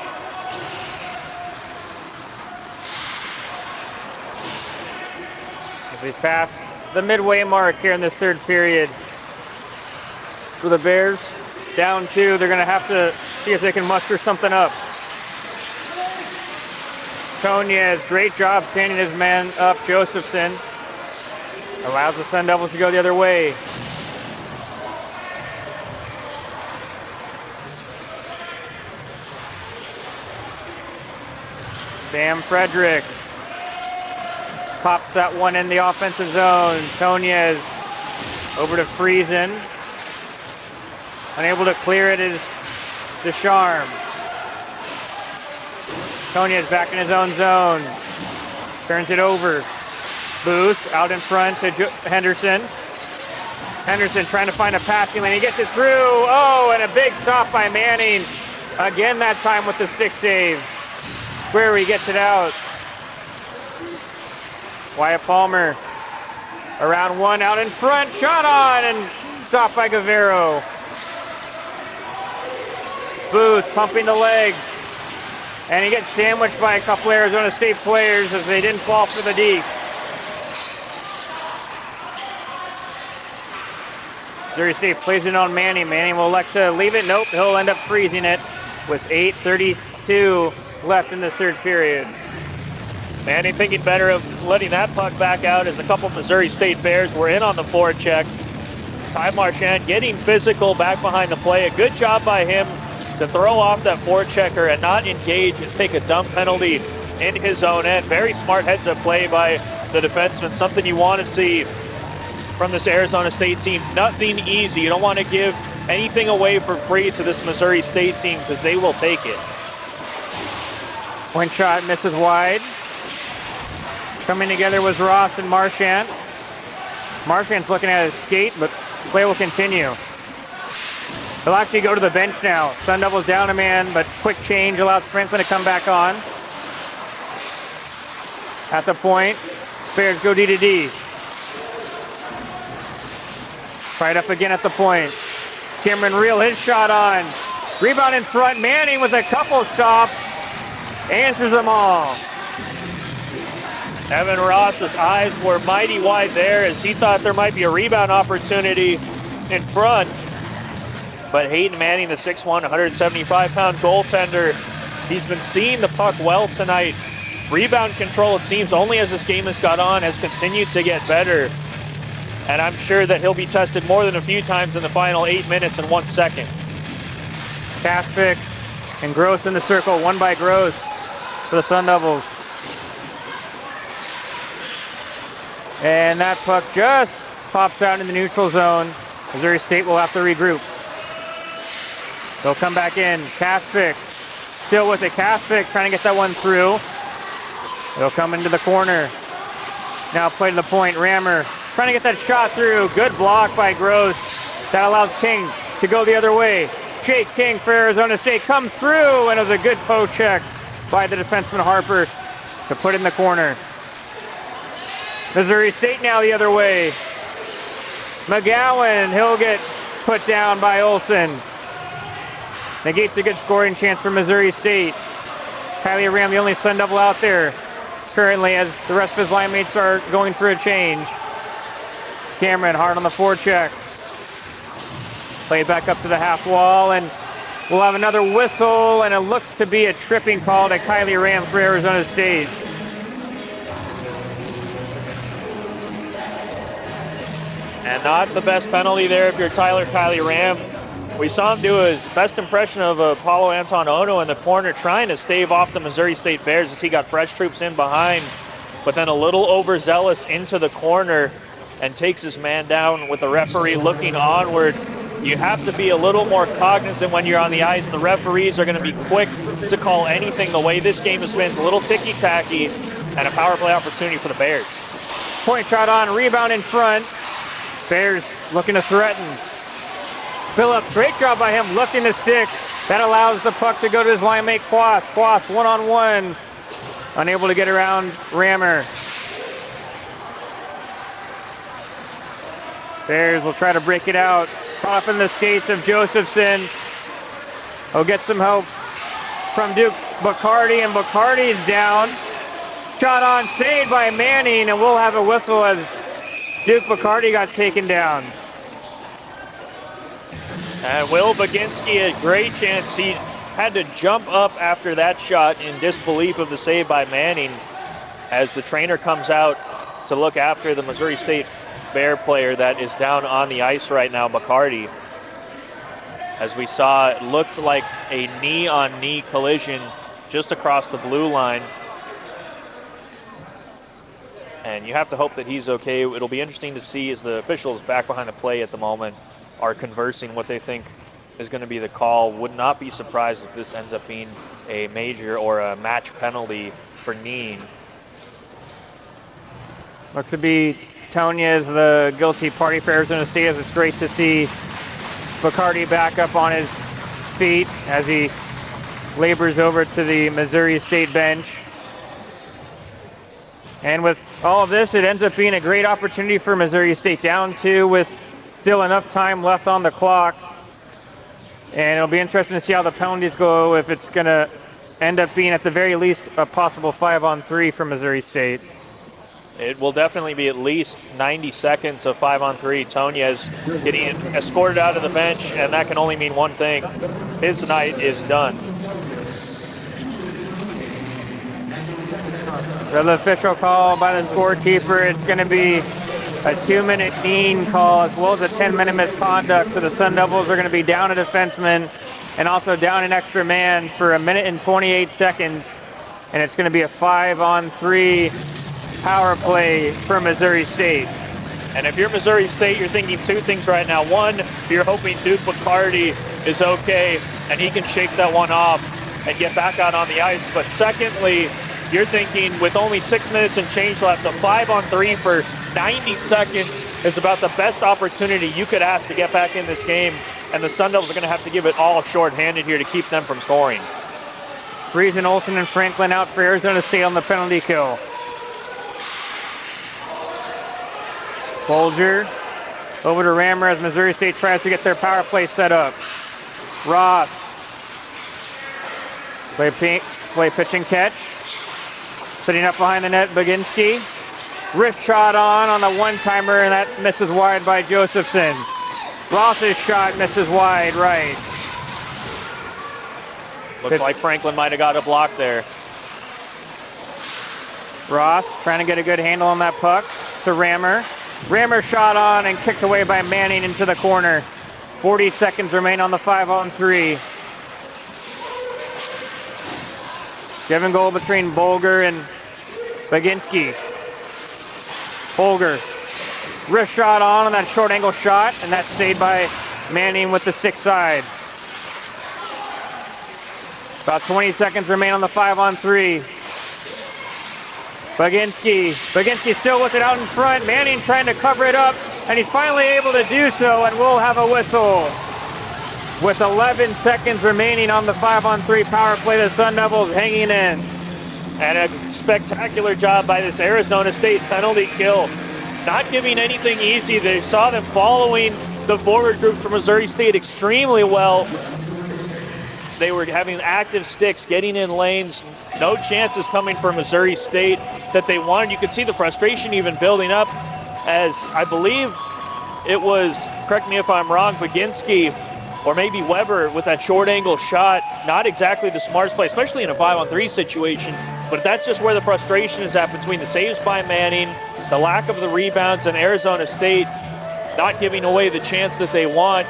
[SPEAKER 1] We've passed the midway mark here in this third period. For the Bears, down 2. They're going to have to see if they can muster something up. Tonez, great job standing his man up. Josephson allows the Sun Devils to go the other way. Sam Frederick pops that one in the offensive zone. Tonez over to Friesen. Unable to clear it is Descharmes. Tonez back in his own zone. Turns it over. Booth out in front to Henderson. Henderson trying to find a passing lane. He gets it through. Oh, and a big stop by Manning. Again that time with the stick save. Where he gets it out. Wyatt Palmer around 1 out in front, shot on and stopped by Guevara. Booth pumping the legs, and he gets sandwiched by a couple Arizona State players as they didn't fall for the D. Missouri State plays it on Manning. Manning will elect to leave it. Nope, he'll end up freezing it with 8:32 left in this third period.
[SPEAKER 2] Manning thinking better of letting that puck back out as a couple Missouri State Bears were in on the forecheck. Ty Marchand getting physical back behind the play. A good job by him to throw off that forechecker and not engage and take a dump penalty in his own end. Very smart heads-up play by the defenseman, something you want to see from this Arizona State team. Nothing easy. You don't want to give anything away for free to this Missouri State team because they will take it.
[SPEAKER 1] Point shot misses wide. Coming together was Ross and Marchand. Marchand's looking at his skate, but play will continue. They'll actually go to the bench now. Sun Devils down a man, but quick change allows Franklin to come back on. At the point, Bears go D to D. Right up again at the point. Cameron Reel, his shot on. Rebound in front. Manning with a couple stops. Answers them all.
[SPEAKER 2] Evan Ross's eyes were mighty wide there as he thought there might be a rebound opportunity in front. But Hayden Manning, the 6'1", 175-pound goaltender, he's been seeing the puck well tonight. Rebound control, it seems, only as this game has got on, has continued to get better. And I'm sure that he'll be tested more than a few times in the final 8 minutes and 1 second.
[SPEAKER 1] Kaspic and Gross in the circle. One by Gross for the Sun Devils. And that puck just pops out in the neutral zone. Missouri State will have to regroup. They'll come back in. Kaspic still with it. Kaspic trying to get that one through. They'll come into the corner. Now play to the point. Rammer trying to get that shot through. Good block by Gross. That allows King to go the other way. Jake King for Arizona State comes through, and it was a good poke check by the defenseman Harper to put in the corner. Missouri State now the other way. McGowan, he'll get put down by Olsen. Negates a good scoring chance for Missouri State. Kylie Ram, the only Sun Devil out there currently, as the rest of his line mates are going for a change. Cameron hard on the forecheck. Played back up to the half wall, and we'll have another whistle, and it looks to be a tripping call to Kylie Ram for Arizona State.
[SPEAKER 2] And not the best penalty there if you're Kylie Ram. We saw him do his best impression of Paulo Anton Ono in the corner, trying to stave off the Missouri State Bears as he got fresh troops in behind, but then a little overzealous into the corner and takes his man down with the referee looking onward. You have to be a little more cognizant when you're on the ice. The referees are going to be quick to call anything. The way this game has been, a little ticky-tacky, and a power play opportunity for the Bears.
[SPEAKER 1] Point shot on, rebound in front. Bears looking to threaten. Phillips, great job by him looking to stick. That allows the puck to go to his line mate Quas. Quas one-on-one. Unable to get around Rammer. Bears will try to break it out. Off in the skates of Josephson. He'll get some help from Duke Bacardi, and Bacardi's down. Shot on, saved by Manning, and we'll have a whistle as Duke Bacardi got taken down.
[SPEAKER 2] And Will Baginski, a great chance. He had to jump up after that shot in disbelief of the save by Manning as the trainer comes out to look after the Missouri State Bear player that is down on the ice right now, Bacardi. As we saw, it looked like a knee-on-knee collision just across the blue line. And you have to hope that he's okay. It'll be interesting to see as the officials back behind the play at the moment are conversing what they think is going to be the call. Would not be surprised if this ends up being a major or a match penalty for kneeing.
[SPEAKER 1] Looks to be Tonya is the guilty party for Arizona State, as it's great to see Bacardi back up on his feet as he labors over to the Missouri State bench. And with all of this, it ends up being a great opportunity for Missouri State, down 2 with still enough time left on the clock. And it'll be interesting to see how the penalties go, if it's going to end up being at the very least a possible 5-on-3 for Missouri State.
[SPEAKER 2] It will definitely be at least 90 seconds of 5-on-3. Tonya is getting escorted out of the bench, and that can only mean one thing. His night is done.
[SPEAKER 1] So the official call by the scorekeeper, it's going to be a 2-minute kneeing call as well as a 10-minute misconduct. So the Sun Devils are going to be down a defenseman and also down an extra man for 1 minute and 28 seconds. And it's going to be a 5-on-3 power play for Missouri State.
[SPEAKER 2] And if you're Missouri State, you're thinking two things right now. One, you're hoping Duke McCarty is okay and he can shake that one off and get back out on the ice. But secondly, you're thinking with only 6 minutes and change left, a 5-on-3 for 90 seconds is about the best opportunity you could ask to get back in this game. And the Sun Devils are going to have to give it all shorthanded here to keep them from scoring.
[SPEAKER 1] Friesen, Olsen, and Franklin out for Arizona State on the penalty kill. Bolger over to Rammer as Missouri State tries to get their power play set up. Ross. Play pitch and catch. Sitting up behind the net, Baginski. Wrist shot on the one-timer, and that misses wide by Josephson. Ross's shot misses wide right.
[SPEAKER 2] Looks like Franklin might have got a block there.
[SPEAKER 1] Ross trying to get a good handle on that puck to Rammer. Rammer shot on and kicked away by Manning into the corner. 40 seconds remain on the 5-on-3. Give and goal between Bolger and Baginski. Bolger. Wrist shot on that short angle shot, and that's saved by Manning with the stick side. About 20 seconds remain on the 5-on-3. Baginski still with it out in front. Manning trying to cover it up, and he's finally able to do so, and we'll have a whistle. With 11 seconds remaining on the 5-on-3 power play, the Sun Devils hanging in.
[SPEAKER 2] And a spectacular job by this Arizona State penalty kill. Not giving anything easy. They saw them following the forward group from Missouri State extremely well. They were having active sticks, getting in lanes. No chances coming from Missouri State that they wanted. You could see the frustration even building up as I believe it was, correct me if I'm wrong, Baginski or maybe Weber with that short angle shot. Not exactly the smartest play, especially in a 5-on-3 situation. But that's just where the frustration is at between the saves by Manning, the lack of the rebounds, and Arizona State not giving away the chance that they want.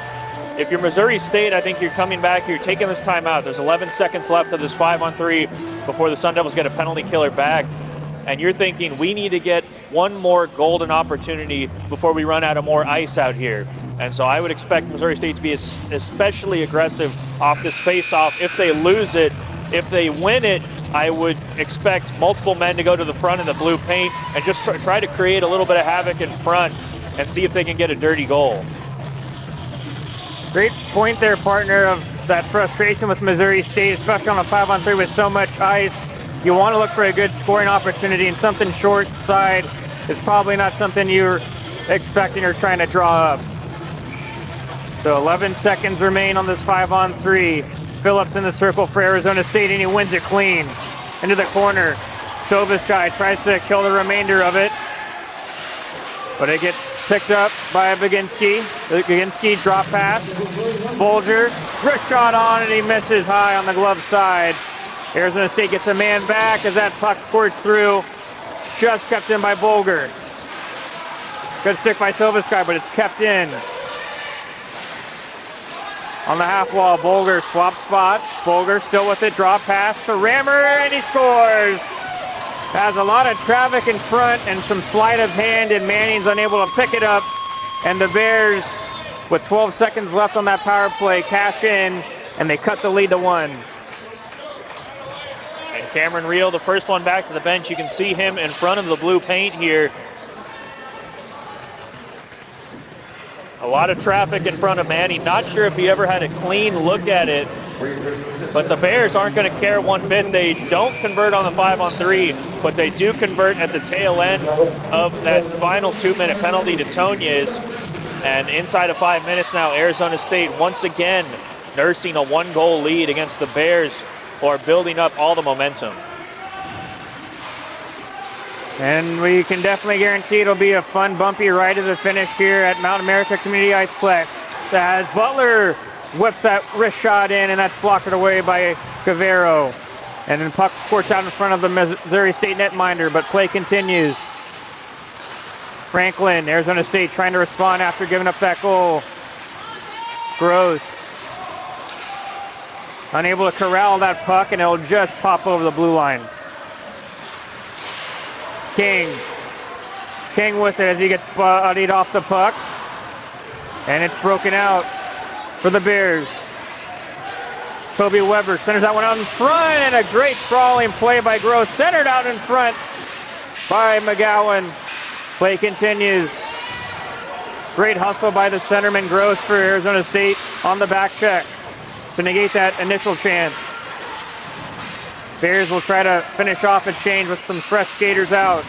[SPEAKER 2] If you're Missouri State, I think you're coming back, you're taking this time out. There's 11 seconds left of this 5-on-3 before the Sun Devils get a penalty killer back. And you're thinking, we need to get one more golden opportunity before we run out of more ice out here. And so I would expect Missouri State to be especially aggressive off this face-off. If they lose it, if they win it, I would expect multiple men to go to the front in the blue paint and just try to create a little bit of havoc in front and see if they can get a dirty goal.
[SPEAKER 1] Great point there, partner, of that frustration with Missouri State, especially on a 5-on-3 with so much ice. You want to look for a good scoring opportunity, and something short side is probably not something you're expecting or trying to draw up. So 11 seconds remain on this 5-on-3. Phillips in the circle for Arizona State, and he wins it clean. Into the corner. Sovisky tries to kill the remainder of it, but it gets picked up by Baginski. Baginski drop pass. Bolger, wrist shot on, and he misses high on the glove side. Arizona State gets a man back as that puck squirts through. Just kept in by Bolger. Good stick by Sovisky, but it's kept in. On the half wall, Bolger swaps spots. Bolger still with it, drop pass to Rammer, and he scores. Has a lot of traffic in front and some sleight of hand, and Manning's unable to pick it up. And the Bears, with 12 seconds left on that power play, cash in, and they cut the lead to 1.
[SPEAKER 2] And Cameron Reel, the first one back to the bench. You can see him in front of the blue paint here. A lot of traffic in front of Manning. Not sure if he ever had a clean look at it, but the Bears aren't going to care one bit. They don't convert on the 5-on-3, but they do convert at the tail end of that final 2-minute penalty to Tonies. And inside of 5 minutes now, Arizona State once again nursing a 1-goal lead against the Bears, who are building up all the momentum.
[SPEAKER 1] And we can definitely guarantee it'll be a fun, bumpy ride to the finish here at Mount America Community Iceplex. As Butler whips that wrist shot in, and that's blocked away by Cavero. And then puck squirts out in front of the Missouri State netminder, but play continues. Franklin, Arizona State trying to respond after giving up that goal. Gross. Unable to corral that puck, and it'll just pop over the blue line. King with it as he gets bodied off the puck. And it's broken out for the Bears. Toby Weber centers that one out in front, and a great crawling play by Gross. Centered out in front by McGowan. Play continues. Great hustle by the centerman Gross for Arizona State on the back check to negate that initial chance. Bears will try to finish off a change with some fresh skaters out.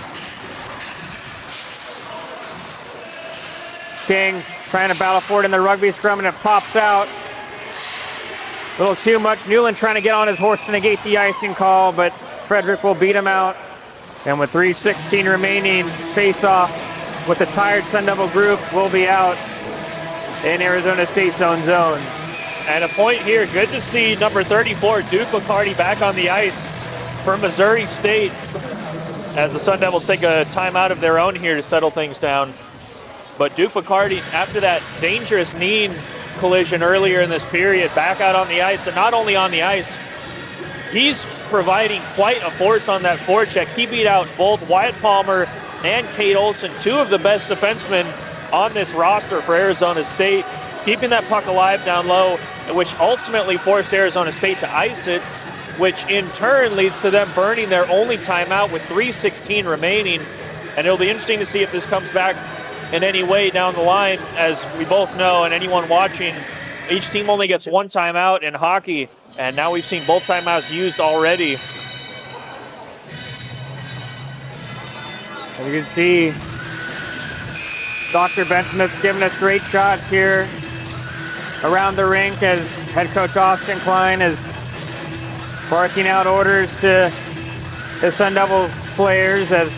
[SPEAKER 1] King trying to battle for it in the rugby scrum, and it pops out. A little too much. Newland trying to get on his horse to negate the icing call, but Frederick will beat him out. And with 3:16 remaining, face-off with the tired Sun Devil group will be out in Arizona State's own zone.
[SPEAKER 2] And a point here, good to see number 34, Duke McCarty, back on the ice for Missouri State as the Sun Devils take a timeout of their own here to settle things down. But Duke McCarty, after that dangerous knee collision earlier in this period, back out on the ice, and not only on the ice, he's providing quite a force on that forecheck. He beat out both Wyatt Palmer and Kate Olson, two of the best defensemen on this roster for Arizona State, keeping that puck alive down low, which ultimately forced Arizona State to ice it, which in turn leads to them burning their only timeout with 3:16 remaining. And it'll be interesting to see if this comes back in any way down the line. As we both know, and anyone watching, each team only gets one timeout in hockey, and now we've seen both timeouts used already.
[SPEAKER 1] And you can see Dr. Ben Smith's giving us great shots here around the rink as head coach Austin Klein is barking out orders to the Sun Devil players. As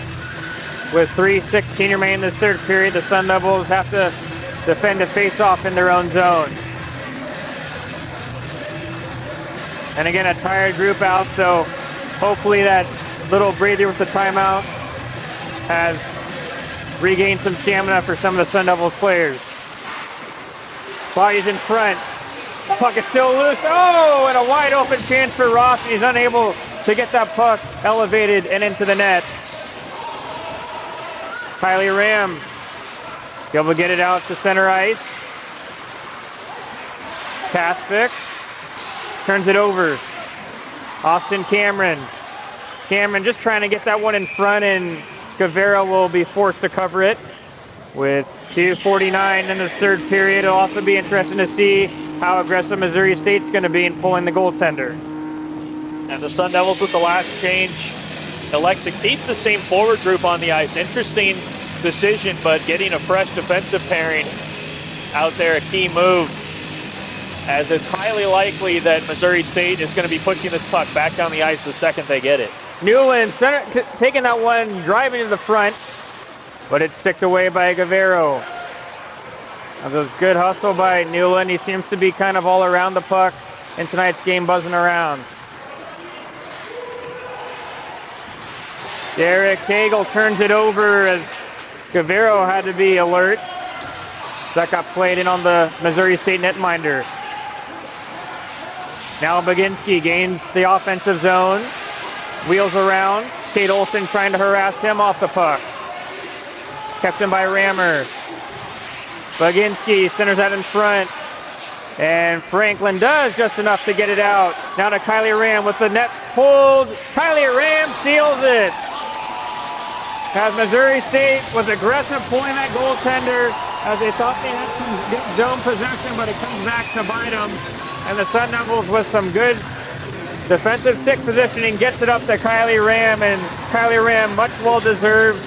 [SPEAKER 1] with 3:16 remaining in this third period, the Sun Devils have to defend a face-off in their own zone. And again, a tired group out, so hopefully that little breather with the timeout has regained some stamina for some of the Sun Devils players. Body's in front. Puck is still loose. Oh, and a wide open chance for Ross, and he's unable to get that puck elevated and into the net. Kylie Ram able to get it out to center ice. Kaspik turns it over. Austin Cameron just trying to get that one in front, and Guevara will be forced to cover it. With 2:49 in this third period, it'll also be interesting to see how aggressive Missouri State's going to be in pulling the goaltender.
[SPEAKER 2] And the Sun Devils, with the last change, elect to keep the same forward group on the ice. Interesting decision, but getting a fresh defensive pairing out there, a key move, as it's highly likely that Missouri State is going to be pushing this puck back down the ice the second they get it.
[SPEAKER 1] Newland taking that one, driving to the front, but it's sticked away by Guevara. That was good hustle by Newland. He seems to be kind of all around the puck in tonight's game, buzzing around. Derek Cagle turns it over as Guevara had to be alert. That got played in on the Missouri State netminder. Now Baginski gains the offensive zone. Wheels around. Kate Olson trying to harass him off the puck. Kept him by Rammer. Baginski centers that in front. And Franklin does just enough to get it out. Now to Kylie Ram with the net pulled. Kylie Ram seals it. As Missouri State was aggressive pulling that goaltender as they thought they had some good zone possession, but it comes back to bite them. And the Sun Devils with some good defensive stick positioning gets it up to Kylie Ram, and Kylie Ram, much well deserved,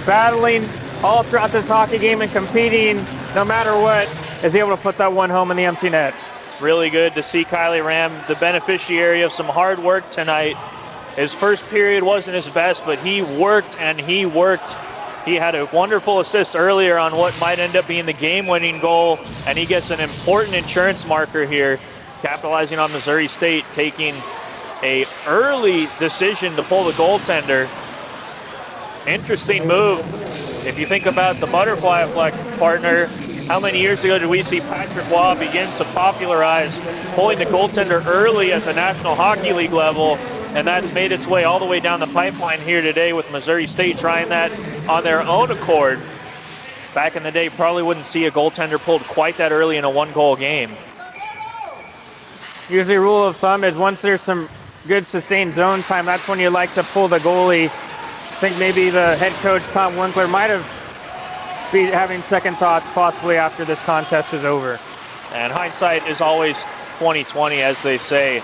[SPEAKER 1] battling all throughout this hockey game and competing no matter what, is able to put that one home in the empty net.
[SPEAKER 2] Really good to see Kylie Ram, the beneficiary of some hard work tonight. His first period wasn't his best, but he worked and he worked. He had a wonderful assist earlier on what might end up being the game-winning goal, and he gets an important insurance marker here, capitalizing on Missouri State taking a early decision to pull the goaltender. Interesting move. If you think about the butterfly effect, partner, how many years ago did we see Patrick Waugh begin to popularize pulling the goaltender early at the National Hockey League level, and that's made its way all the way down the pipeline here today with Missouri State trying that on their own accord. Back in the day, probably wouldn't see a goaltender pulled quite that early in a one-goal game.
[SPEAKER 1] Usually rule of thumb is once there's some good sustained zone time, that's when you like to pull the goalie. I think maybe the head coach, Tom Winkler, might have been having second thoughts possibly after this contest is over.
[SPEAKER 2] And hindsight is always 20/20, as they say.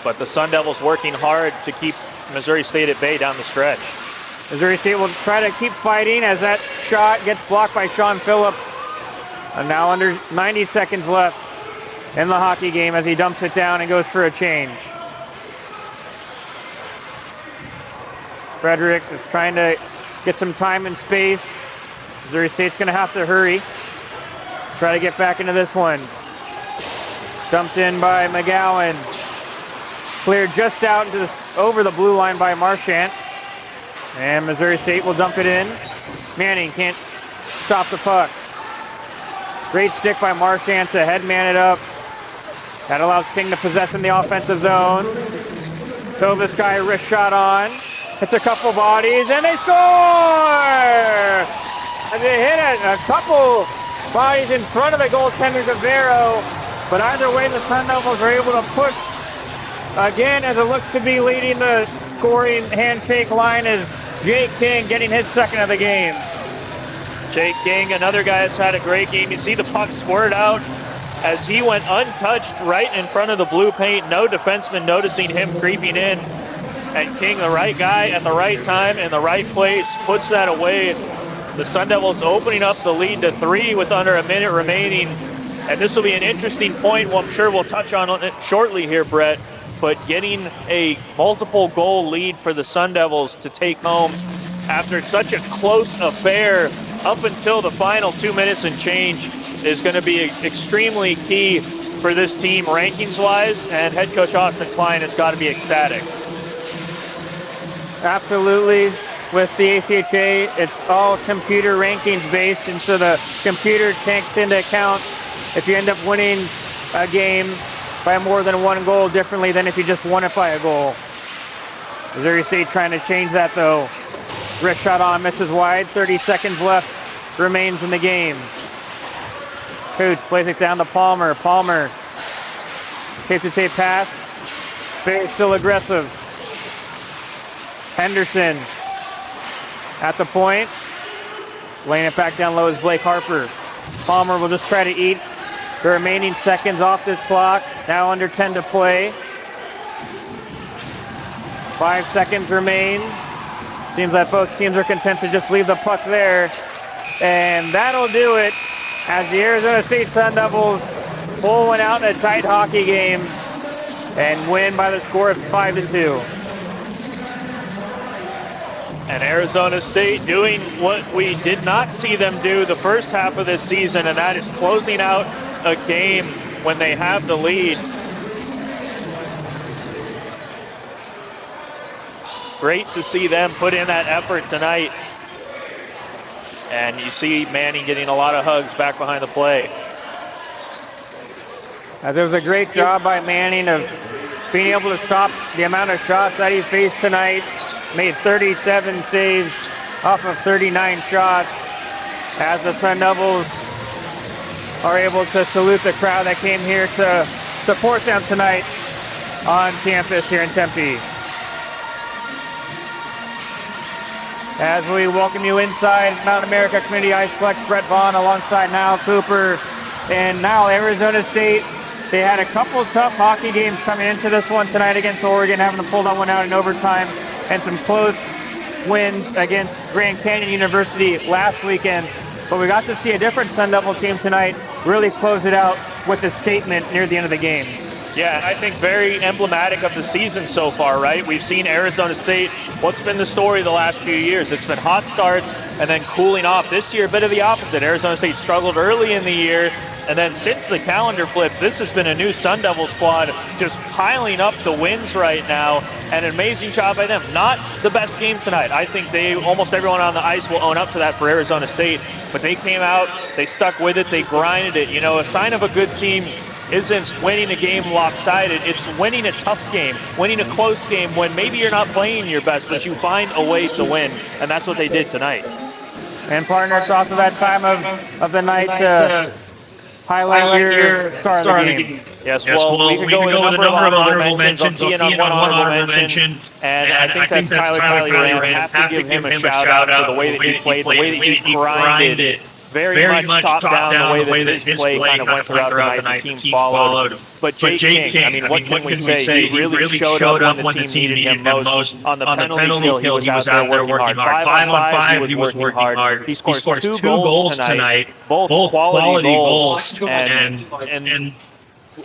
[SPEAKER 2] But the Sun Devils working hard to keep Missouri State at bay down the stretch.
[SPEAKER 1] Missouri State will try to keep fighting as that shot gets blocked by Sean Phillip. And now under 90 seconds left in the hockey game as he dumps it down and goes for a change. Frederick is trying to get some time and space. Missouri State's going to have to hurry. Try to get back into this one. Dumped in by McGowan. Cleared just out into over the blue line by Marchant. And Missouri State will dump it in. Manning can't stop the puck. Great stick by Marchant to head man it up. That allows King to possess in the offensive zone. So this guy wrist shot on. Hits a couple bodies and they score! And they hit a couple bodies in front of the goaltender Guevara. But either way, the Sun Devils are able to push again as it looks to be leading the scoring handshake line is Jake King getting his second of the game.
[SPEAKER 2] Jake King, another guy that's had a great game. You see the puck squirt out as he went untouched right in front of the blue paint. No defenseman noticing him creeping in. And King, the right guy at the right time in the right place, puts that away. The Sun Devils opening up the lead to 3 with under a minute remaining. And this will be an interesting point. Well, I'm sure we'll touch on it shortly here, Brett. But getting a multiple goal lead for the Sun Devils to take home after such a close affair up until the final 2 minutes and change is going to be extremely key for this team rankings-wise. And head coach Austin Klein has got to be ecstatic.
[SPEAKER 1] Absolutely. With the ACHA, it's all computer rankings based, and so the computer takes into account if you end up winning a game by more than one goal differently than if you just won it by a goal. Missouri State trying to change that though. Wrist shot on, misses wide. 30 seconds left remains in the game. Cooch plays it down to Palmer. Palmer tape to tape pass. Faye still aggressive. Henderson at the point. Laying it back down low is Blake Harper. Palmer will just try to eat the remaining seconds off this clock. Now under 10 to play. 5 seconds remain. Seems like both teams are content to just leave the puck there. And that'll do it as the Arizona State Sun Devils pull one out in a tight hockey game and win by the score of 5-2.
[SPEAKER 2] And Arizona State doing what we did not see them do the first half of this season, and that is closing out a game when they have the lead. Great to see them put in that effort tonight. And you see Manning getting a lot of hugs back behind the play.
[SPEAKER 1] There was a great job by Manning of being able to stop the amount of shots that he faced tonight. Made 37 saves off of 39 shots as the Sun Devils are able to salute the crowd that came here to support them tonight on campus here in Tempe. As we welcome you inside Mount America Community Iceplex, Brett Vaughn alongside Niall Cooper. And now Arizona State, they had a couple tough hockey games coming into this one tonight against Oregon, having to pull that one out in overtime, and some close wins against Grand Canyon University last weekend. But we got to see a different Sun Devil team tonight really close it out with a statement near the end of the game.
[SPEAKER 2] Yeah, and I think very emblematic of the season so far, right? We've seen Arizona State, what's been the story the last few years? It's been hot starts and then cooling off. This year, a bit of the opposite. Arizona State struggled early in the year, And then since the calendar flip, this has been a new Sun Devil squad just piling up the wins right now, and an amazing job by them. Not the best game tonight. I think almost everyone on the ice will own up to that for Arizona State, but they came out, they stuck with it, they grinded it. You know, a sign of a good team isn't winning a game lopsided, it's winning a tough game, winning a close game when maybe you're not playing your best, but you find a way to win, and that's what they did tonight.
[SPEAKER 1] And partner, it's also that time of the night to highlight your star of the game.
[SPEAKER 2] Yes, well, we can go with a number of honorable mentions. I'll tee in on one honorable mention, and I think that's Tyler Ram. Have to give him a shout out for the way that he played, the way that he grinded. Very much top down, the way that his play kind of went throughout the night. The team followed. But Jake King, I mean, what can we say? He really showed up when the team needed him most. On the penalty kill, he was out there working hard. 5 on 5, he was working hard. He scores 2 goals tonight, both quality goals. And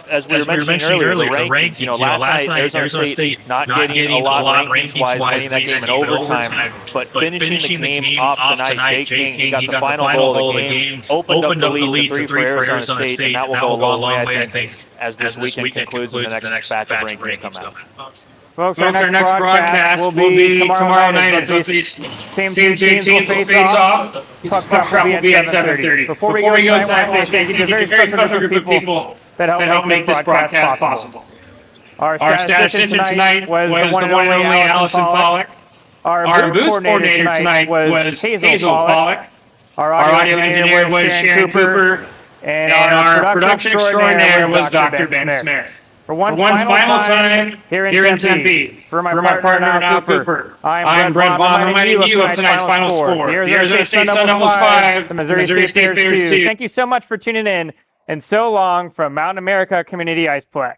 [SPEAKER 2] as we were mentioning earlier, the rankings, you know, last night Arizona State not getting a lot rankings-wise, winning that game in overtime, but finishing the game off tonight. Jake King, he got the final goal of the game, opened up the lead to 3 for Arizona State, and that will go a long way, I think, as this weekend concludes and the next batch of rankings come out.
[SPEAKER 1] Folks, our next broadcast will be tomorrow night as these same two teams will face off. Puck drop will be at 7:30. Before we go tonight, I want to thank you to a very special group of people that helped make this broadcast possible. Our statistician tonight was the one and only Allison Pollock. Our booth coordinator tonight was Hazel Pollock. Our audio engineer was Sharon Cooper. And our production extraordinaire was Dr. Ben Smith. For one final time here in Tempe, for my partner Al Cooper, I'm Brent Vaughn reminding you of tonight's final score. The Arizona State Sun Devils 5, the Missouri State Bears 2. Thank you so much for tuning in, and so long from Mountain America Community Iceplex.